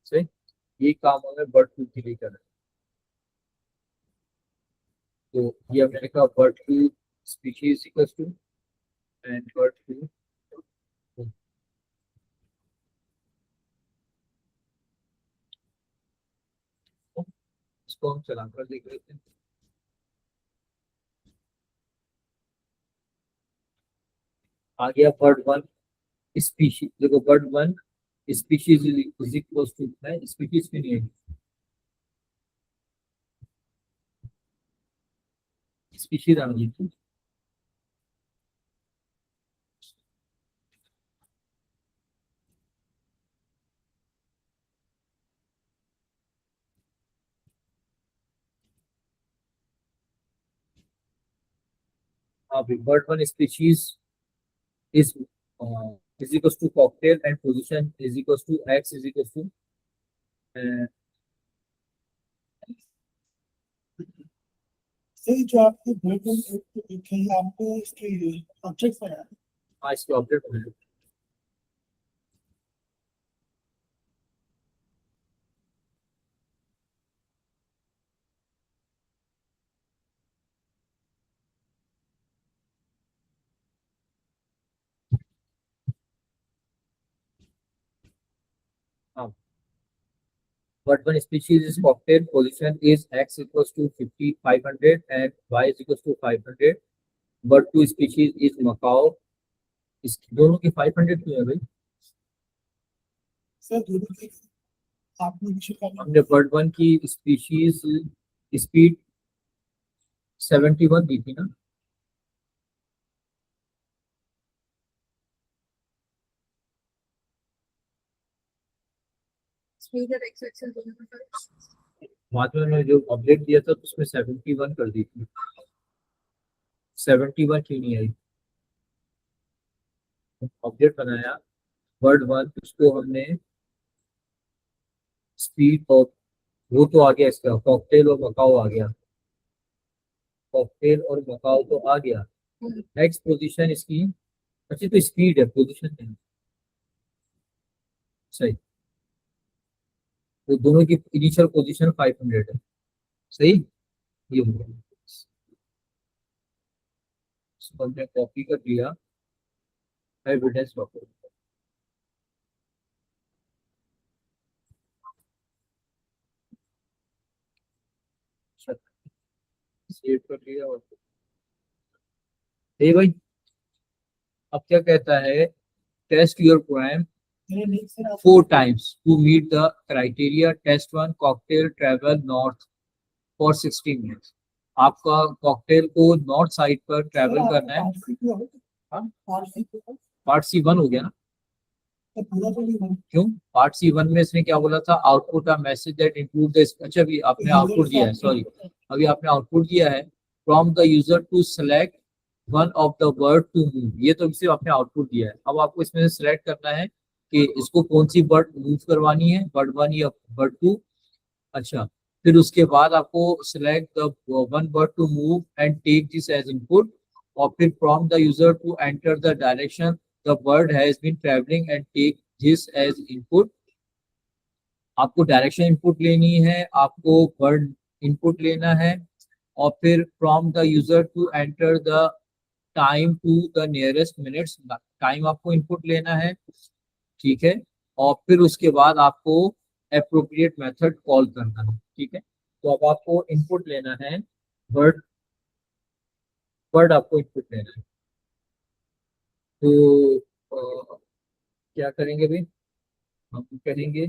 सही। ये काम हमें वर्ड2 के लिए करना है। तो ये हमने लिखा वर्ड2 स्पीशीज इक्वल टू एंड वर्ड2। इसको हम चलाकर देख लेते हैं। आ गया वर्ड1 स्पीशीज। देखो वर्ड1 स्पीशीज इज इक्वल टू है, स्पीशीज की नहीं है, स्पीशीज आ गई थी। हाँ भाई, वर्ड1 species is is equals to cocktail and position is equals to x is equals to uh, सही जो आपके ब्लड है आपको इसके ऑब्जेक्ट पर है हाँ इसके ऑब्जेक्ट बने। हाँ but one species is cocktail position is x equals to 50 500 and y is equals to 500 but two species is Macau इस दोनों की 500 क्यों है भाई? सर दोनों की आपने विषय का हमने बर्ड वन की स्पीशीज स्पीड 71 दी थी ना। स्पीड और एक्स एक्सेल दोनों का फर्क। बाद में उन्होंने जो ऑब्जेक्ट दिया था तो उसमें 71 कर दी थी। 71 क्यों नहीं आई? ऑब्जेक्ट बनाया बर्ड वन उसको हमने स्पीड और वो तो आ गया इसका कॉकटेल और मकाओ आ गया। कॉकटेल और मकाओ तो आ गया। नेक्स्ट पोजीशन इसकी अच्छी तो स्पीड है पोजीशन नहीं। सही तो दोनों की इनिशियल पोजीशन 500 है। सही ये हो गया। इसको हमने कॉपी कर लिया एविडेंस डॉक्यूमेंट। सेव कर लिया और ए भाई अब क्या कहता है टेस्ट योर पोएम मेरे नहीं सर आप 4 times to meet the criteria. Test one cocktail travel north for 60 minutes. आपका कॉकटेल को नॉर्थ साइड पर ट्रैवल करना है। हाँ? पार्ट सी वन हो गया ना। क्यों पार्ट सी वन में इसने क्या बोला था output a message that include this. अच्छा अभी आपने आउटपुट दिया है सॉरी अभी आपने आउटपुट दिया है from the user to select one of the word to move. ये तो सिर्फ आपने आउटपुट दिया है। अब आपको इसमें से सिलेक्ट करना है कि इसको कौन सी वर्ड मूव करवानी है वर्ड वन या वर्ड टू। अच्छा फिर उसके बाद आपको select the one word to move and take this as input और फिर from the user to enter the direction the word has been travelling and take this as input. आपको direction input लेनी है आपको वर्ड इनपुट लेना है और फिर from the user to enter the time to the nearest minutes time आपको input लेना है। ठीक है और फिर उसके बाद आपको एप्रोप्रिएट मेथड कॉल करना है। ठीक है तो अब आपको इनपुट लेना है वर्ड वर्ड आपको इनपुट लेना है। तो क्या करेंगे भाई हम करेंगे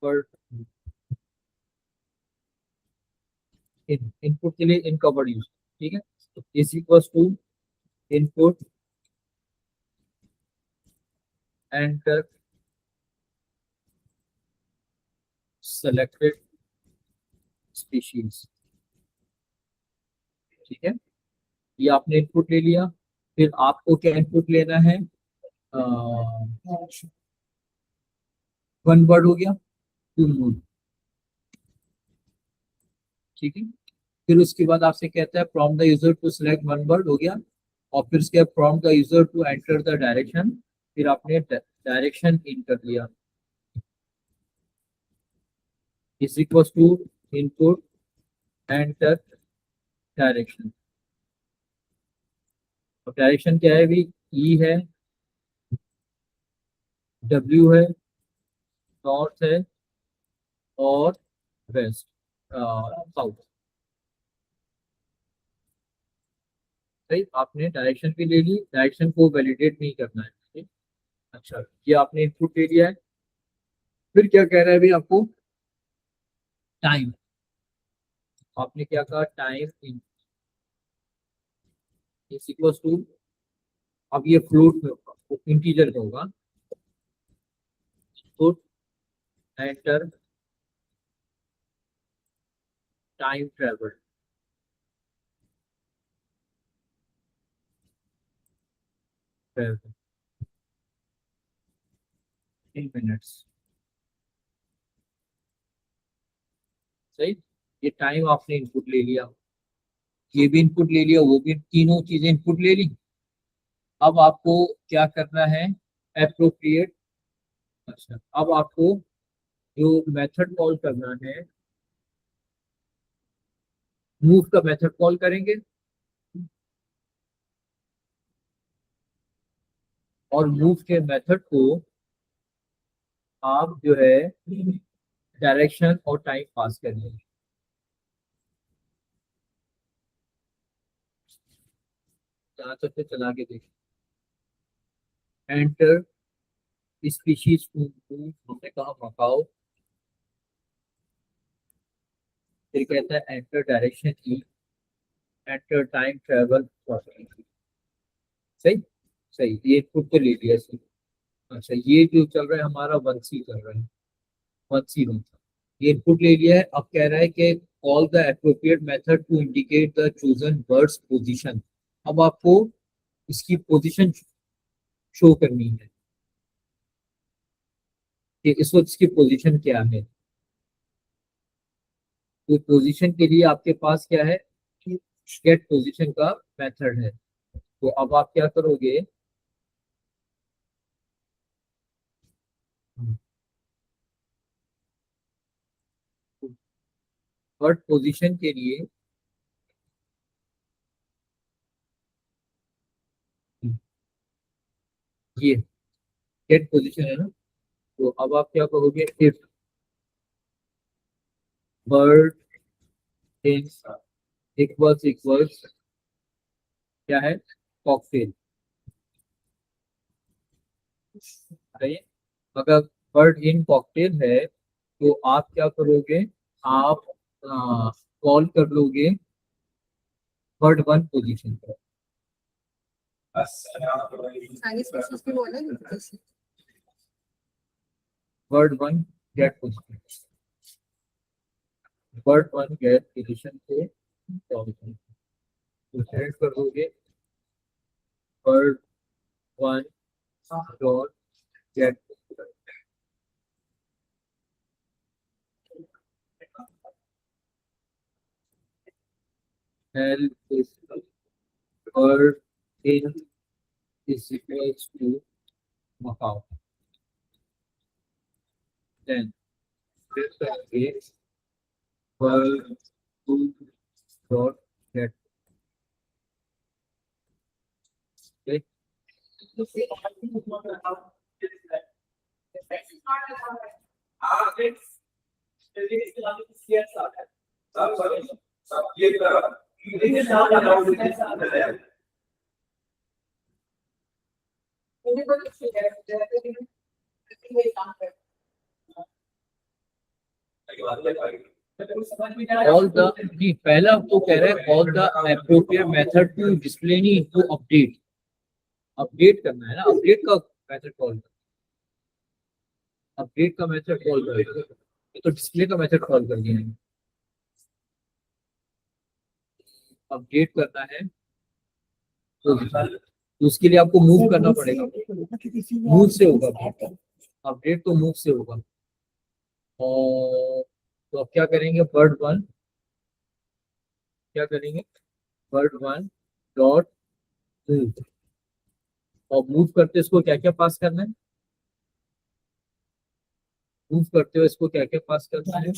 वर्ड इनपुट के लिए इनका वर्ड यूज। ठीक है is equal to input enter selected species. ठीक है ये आपने इनपुट ले लिया फिर आपको क्या इनपुट लेना है वन वर्ड हो गया टू मूव। ठीक है फिर उसके बाद आपसे कहता है from the user to select one word हो गया और फिर उसके बाद from the user to enter the direction फिर आपने डायरेक्शन इन कर लिया is equal to input enter direction. और डायरेक्शन क्या है भी ई है डब्ल्यू है नॉर्थ है और वेस्ट साउथ। सही आपने डायरेक्शन भी ले ली डायरेक्शन को वैलिडेट नहीं करना है। ठीक? अच्छा ये आपने इनपुट ले लिया है फिर क्या कह रहा है अभी आपको टाइम। आपने क्या कहा टाइम इज इक्वल टू अब ये फ्लोट में होगा इंटीजर में होगा तो enter time travel in minutes. सही। ये टाइम आपने इनपुट ले लिया, ये भी इनपुट ले लिया, वो भी, तीनों चीजें इनपुट ले ली। अब आपको क्या करना है, एप्रोप्रिएट। अच्छा, अब आपको जो मेथड कॉल करना है, मूव का मेथड कॉल करेंगे, और मूव के मेथड को आप जो है डायरेक्शन और टाइम पास करेंगे। यहाँ तक से चला के देखिए, एंटर स्पीशीज हमने कहा मकाओ, फिर कहता है एंटर डायरेक्शन ई, एंटर टाइम ट्रेवल। सही सही, ये इनपुट तो ले लिया सही। अच्छा, ये जो चल रहा है हमारा 1C चल रहा है, 1C ये इनपुट ले लिया है। अब कह रहा है कि call the appropriate method to indicate the chosen bird's position. अब आपको इसकी पोजीशन शो करनी है कि इस वक्त इसकी पोजीशन क्या है। तो पोजीशन के लिए आपके पास क्या है, गेट पोजीशन का मेथड है। तो अब आप क्या करोगे, बर्ड पोजीशन के लिए ये गेट पोजीशन है ना, तो अब आप क्या करोगे, इफ बर्ड इक्वल्स इक्वल्स क्या है, कॉकटेल। सही है? अगर बर्ड इन कॉकटेल है तो आप क्या करोगे, आप कॉल कर लोगे बर्ड 1 पोजीशन पर। सारी स्पीशीज की बोले जैसे bird 1 get position, bird 1 get position को कॉल कर दोगे, bird 1 dot get L is bird in is equals to Macau. Then this is bird 2 dot get. Okay. मुझे बोलो ठीक है ये काम कर All the नहीं, पहला तो कह रहा है all the appropriate method to display नहीं to update, अपडेट करना है ना, अपडेट का मेथड कॉल, अपडेट का मेथड कॉल करेगा, ये तो डिस्प्ले का मेथड कॉल कर दिया है। अपडेट करना है तो उसके लिए आपको मूव करना पड़ेगा, मूव से होगा, अपडेट तो मूव से होगा। और तो अब क्या करेंगे, बर्ड 1 क्या करेंगे, बर्ड 1 डॉट मूव, और मूव करते इसको क्या क्या पास करना है, मूव करते हो इसको क्या क्या पास करना है,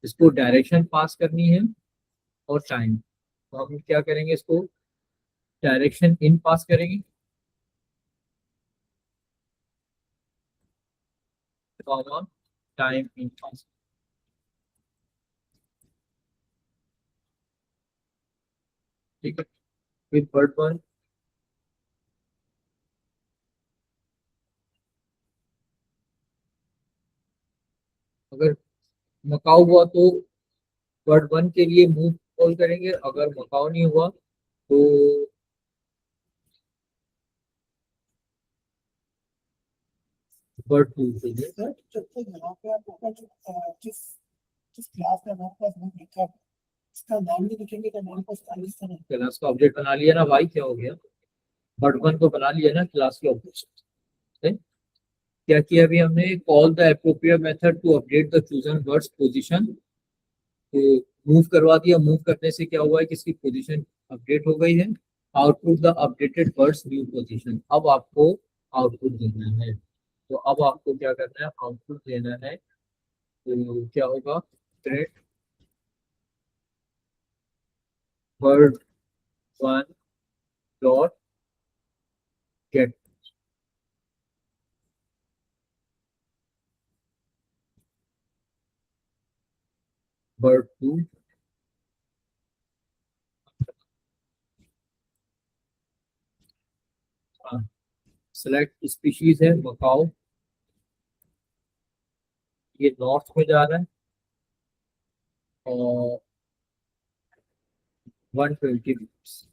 इसको डायरेक्शन पास करनी है और टाइम। तो हम क्या करेंगे, इसको डायरेक्शन इन पास करेंगे, टाइम इन पास। ठीक है, फिर बर्ड 1 अगर मकाऊ हुआ तो बर्ड 1 के लिए मूव कॉल करेंगे, अगर मकाऊ नहीं हुआ तो बर्ड 2 के लिए। सर जब तक यहाँ पे आपका जिस जिस क्लास का नाम पास नहीं लिखा इसका नाम नहीं लिखेंगे तो हमारे पास खाली तरह क्लास का ऑब्जेक्ट बना लिया ना भाई, क्या हो गया, बर्ड 1 को बना लिया ना क्लास के ऑब्जेक्ट। क्या किया अभी हमने, call the appropriate method to update the chosen bird's position तो मूव करवा दिया, मूव करने से क्या हुआ है कि इसकी पोजीशन अपडेट हो गई है। Output the updated birds new position. अब आपको आउटपुट देना है, तो अब आपको क्या करना है, आउटपुट देना है। तो क्या होगा, print bird one dot get bird two. Select species है मकाओ, ये नॉर्थ में जा रहा है और 120 मिनट्स।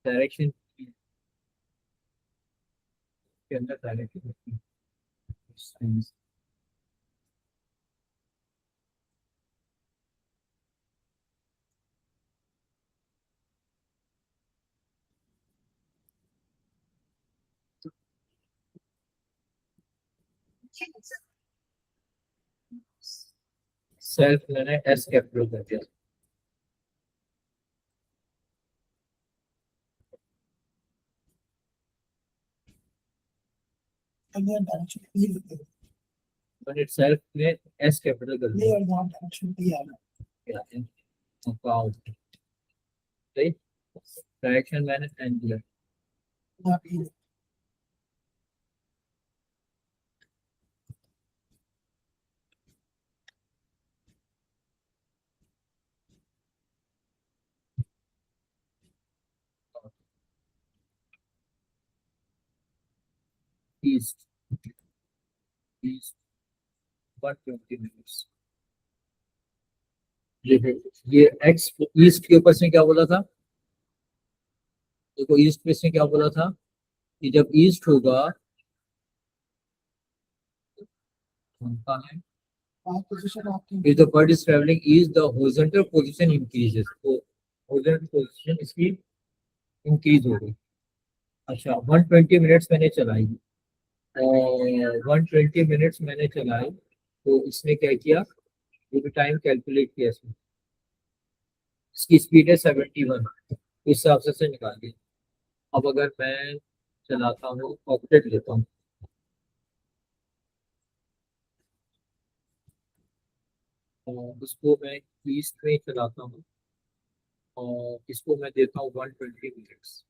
डायरेक्शन के अंदर डायरेक्शन सेल्फ मैंने एस कैपिटल कर दिया। And then direction E लिख दो। मैंने सेल्फ में एस कैपिटल कर ये दिया। और यहाँ direction E आना। अकाउंट सही, डायरेक्शन मैंने एन दिया। यहाँ पे E लिख ईस्ट ईस्ट 120 मिनट्स। ये एक्स ईस्ट के ऊपर से क्या बोला था, देखो ईस्ट पे से क्या बोला था कि जब ईस्ट होगा कौन है, पाँच पोजीशन आपकी if the bird is traveling east the horizontal position increases, तो horizontal position इसकी इंक्रीज हो गई। अच्छा 120 मिनट्स मैंने चलाई और 120 मिनट्स मैंने चलाई, तो इसने क्या किया, ये टाइम कैलकुलेट किया इसमें, इसकी स्पीड है 71, इस हिसाब से निकाल दिया। अब अगर मैं चलाता हूँ, ऑक्टेट लेता हूँ, और इसको मैं ईस्ट में चलाता हूँ और इसको मैं देता हूँ 120 मिनट्स।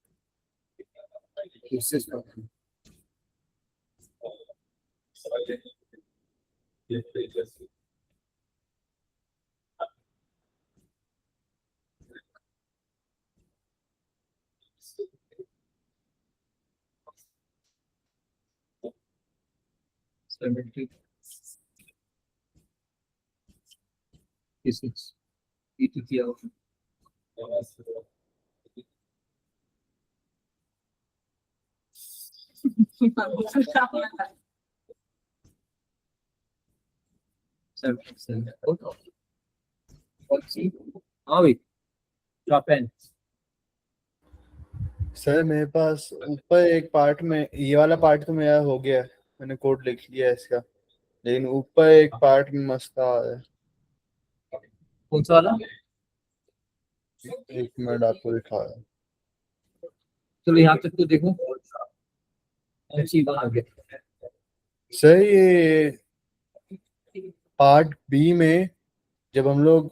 किया हाँ भाई पेन। सर मेरे पास ऊपर एक पार्ट में ये वाला पार्ट तो मेरा हो गया, मैंने कोड लिख लिया है इसका, लेकिन ऊपर एक पार्ट में मसला आ रहा है। कौन सा वाला, एक मिनट आपको दिखा रहा हूँ। चलो यहाँ तक तो देखो अच्छी बात आ गया। सर ये पार्ट बी में जब हम लोग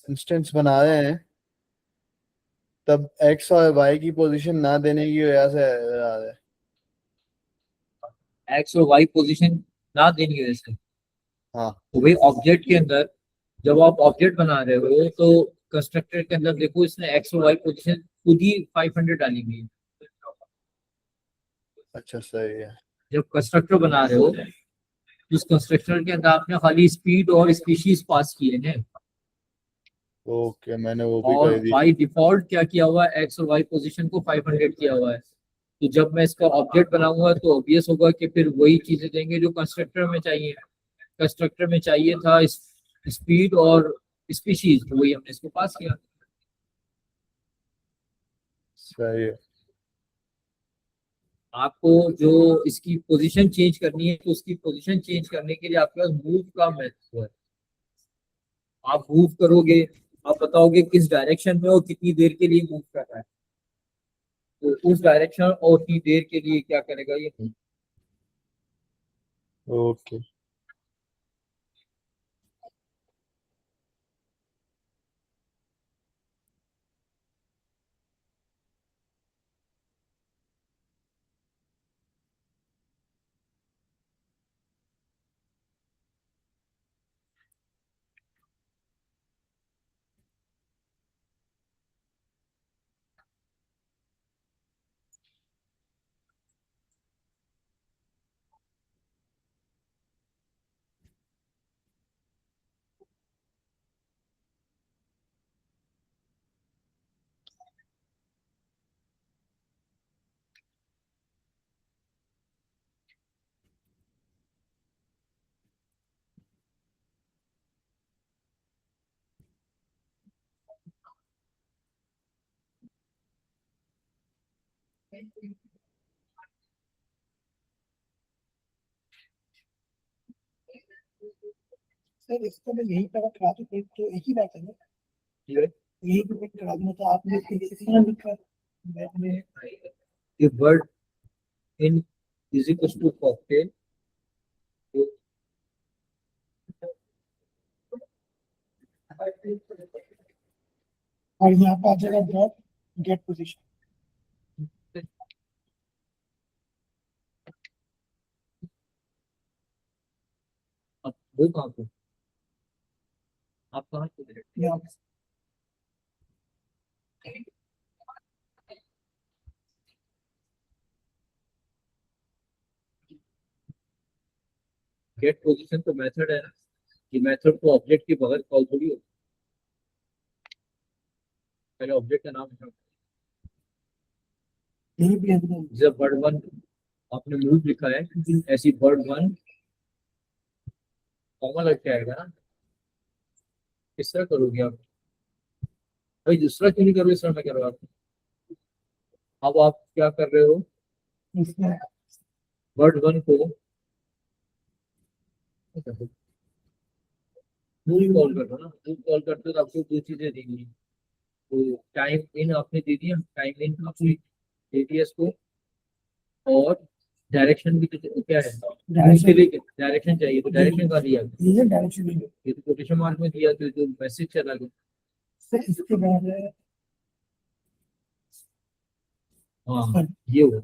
इंस्टेंस बना रहे हैं तब एक्स और वाई की पोजीशन ना देने की वजह से error आ रहा है। एक्स और वाई पोजीशन ना देने की वजह से, हाँ तो भाई ऑब्जेक्ट के अंदर जब आप ऑब्जेक्ट बना रहे हो तो कंस्ट्रक्टर के अंदर देखो इसने एक्स और वाई पोजीशन खुद ही 500 डाली हुई है। अच्छा सही है। जब कंस्ट्रक्टर बना रहे हो उस कंस्ट्रक्टर के अंदर आपने खाली स्पीड और स्पीशीज पास किए हैं, ओके मैंने वो भी और कर दी। बाई डिफॉल्ट क्या किया हुआ है, एक्स और वाई पोजीशन को 500 किया हुआ है। तो जब मैं इसका ऑब्जेक्ट बनाऊंगा तो ऑब्वियस होगा कि फिर वही चीजें देंगे जो कंस्ट्रक्टर में चाहिए। कंस्ट्रक्टर में चाहिए था स्पीड और स्पीशीज, तो वही हमने इसको पास किया। सही है। आपको जो इसकी पोजीशन चेंज करनी है, तो उसकी पोजीशन चेंज करने के लिए आपके पास मूव का महत्व है। आप मूव करोगे, आप बताओगे किस डायरेक्शन में और कितनी देर के लिए मूव कर रहा है, तो उस डायरेक्शन और उतनी देर के लिए क्या करेगा ये move। ओके। सर इसको मैं यही पर करा दूं, तो एक ही बात है ना, यही पे पेट करा दूं, तो आपने कितना लिखा मैंने। A bird in is equals to cocktail, और यहाँ पे आ जाएगा डॉट गेट पोजीशन। अब वो कहाँ पे, आप कहाँ पे यहाँ पे गेट पोजीशन तो मेथड है ना, ये मेथड तो ऑब्जेक्ट के बगैर कॉल थोड़ी होती, पहले ऑब्जेक्ट का नाम है। यही पे है। जैसे बर्ड वन आपने मूव लिखा है, ऐसी बर्ड वन कॉमन लग जाएगा ना, किस तरह करोगे आप, भाई दूसरा क्यों नहीं करोगे, इस तरह मैं करो आप। अब आप क्या कर रहे हो, इसमें बर्ड वन को मूव कॉल कर रहे हो ना, मूव कॉल करते हो तो आपको दो चीजें देंगी, तो टाइम इन आपने दे दिया, टाइम इन आपने दे दिया इसको, और डायरेक्शन भी क्या है, उसके लिए डायरेक्शन चाहिए, तो डायरेक्शन का दिया, ये डायरेक्शन ये तो कोटेशन मार्क में दिया, तो जो मैसेज चला गया। सर इसके बाद है हाँ ये हुआ,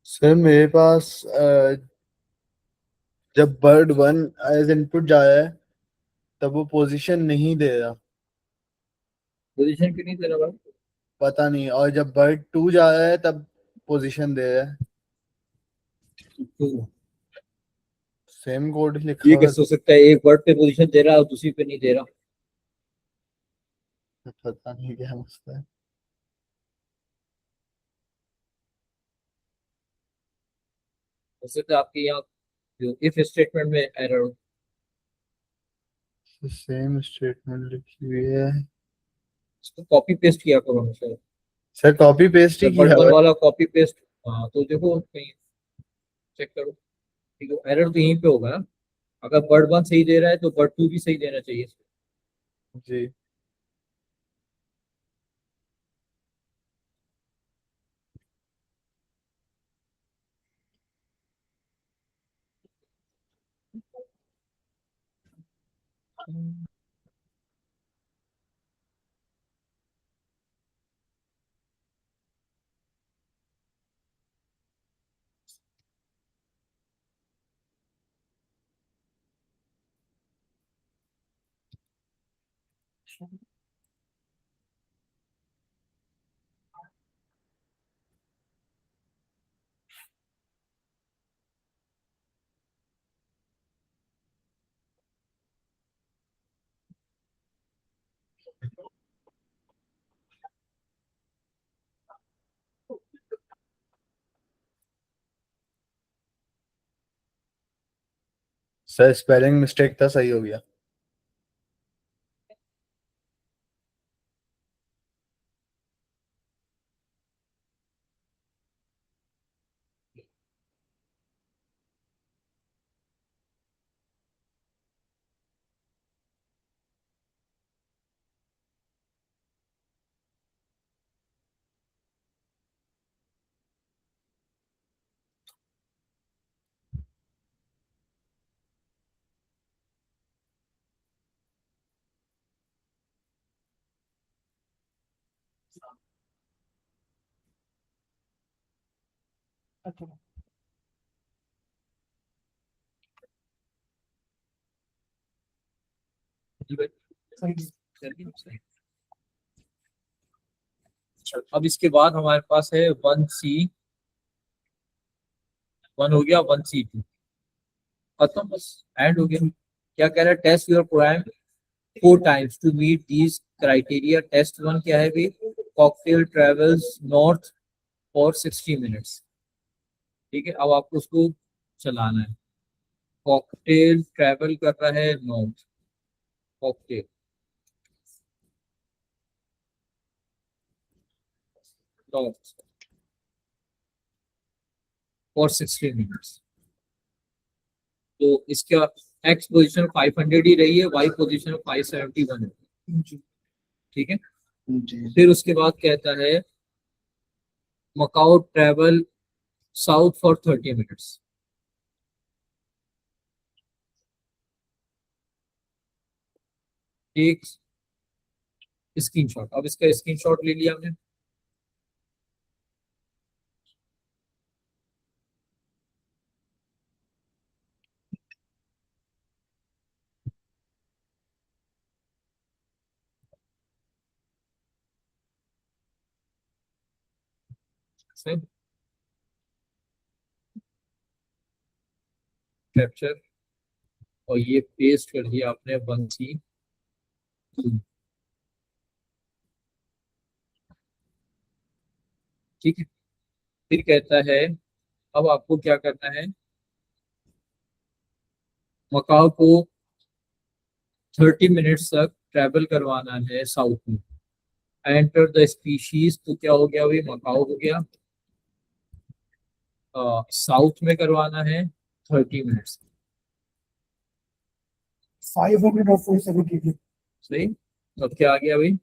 सर मेरे पास जब बर्ड वन एज इनपुट जाया है तब वो पोजीशन नहीं दे रहा, पोजीशन क्यों नहीं दे रहा भाई, पता नहीं, और जब बर्ड टू जाया है तब पोजीशन दे रहा है। तो सेम कोड ये लिखा हुआ कैसे हो सकता है, एक वर्ड पे पोजीशन दे रहा है और दूसरी पे नहीं दे रहा। है, पता नहीं क्या मसला है। हो सकता है आपके यहाँ जो इफ स्टेटमेंट में एरर हो, सेम स्टेटमेंट लिखी हुई है। इसको कॉपी पेस्ट किया करो हमेशा, सर कॉपी पेस्ट ही बर्ड किया वन हुआ है। वाला कॉपी पेस्ट, हाँ तो देखो कहीं चेक करो, ठीक है एरर तो यहीं पे होगा ना, अगर बर्ड वन सही दे रहा है तो बर्ड टू भी सही देना चाहिए। जी सर स्पेलिंग मिस्टेक था, सही हो गया। अच्छा जी भाई, सही सही। अच्छा, अब इसके बाद हमारे पास है 1C, 1 हो गया, 1C2 खत्म, बस एंड हो गया। क्या कह रहा है, test your prime 4 times to meet these criteria. Test 1 क्या है भी, cockatiel travels north for 60 minutes. ठीक है, अब आपको उसको चलाना है। कॉकटेल ट्रेवल कर रहा है north, cocktail north for 60 minutes. तो इसका एक्स पोजीशन 500 ही रही है, वाई पोजीशन 571 है। जी ठीक है, जी। फिर उसके बाद कहता है macaw travel south for 30 minutes. एक स्क्रीनशॉट, अब इसका स्क्रीनशॉट ले लिया हमने। सही, कैप्चर, और ये पेस्ट कर दिया आपने 1C। ठीक है, फिर कहता है अब आपको क्या करना है, मकाओ को 30 मिनट्स तक ट्रेवल करवाना है साउथ में। एंटर द स्पीशीज, तो क्या हो गया, अभी मकाओ हो गया, साउथ में करवाना है 30 मिनट्स। 500 और 470। सही, अब क्या आ गया भाई,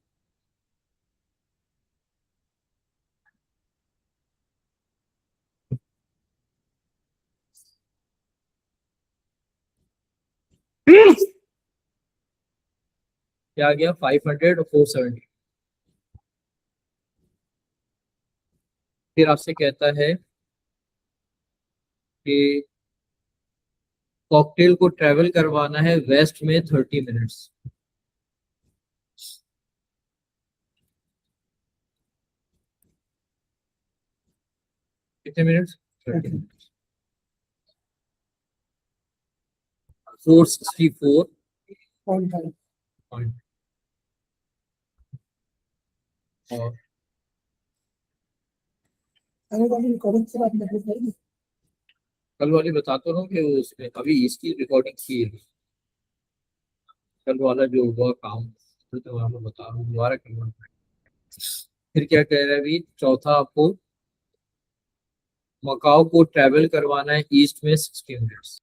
क्या आ गया, 500 और 470। फिर आपसे कहता है कि कॉकटेल को ट्रेवल करवाना है वेस्ट में 30 मिनट्स। कितने मिनट्स, 30 मिनट्स। 464 पॉइंट पॉइंट, और अरे वाली रिकॉर्डिंग से आप मेरे को कल वाली बताता हूँ कि उसमें अभी इसकी रिकॉर्डिंग की है। कल वाला जो हुआ काम, तो मैं आपको बता रहा हूँ, दोबारा करना पड़ेगा। फिर क्या कह रहा है अभी, चौथा आपको मकाओ को ट्रेवल करवाना है ईस्ट में 60 मिनट्स।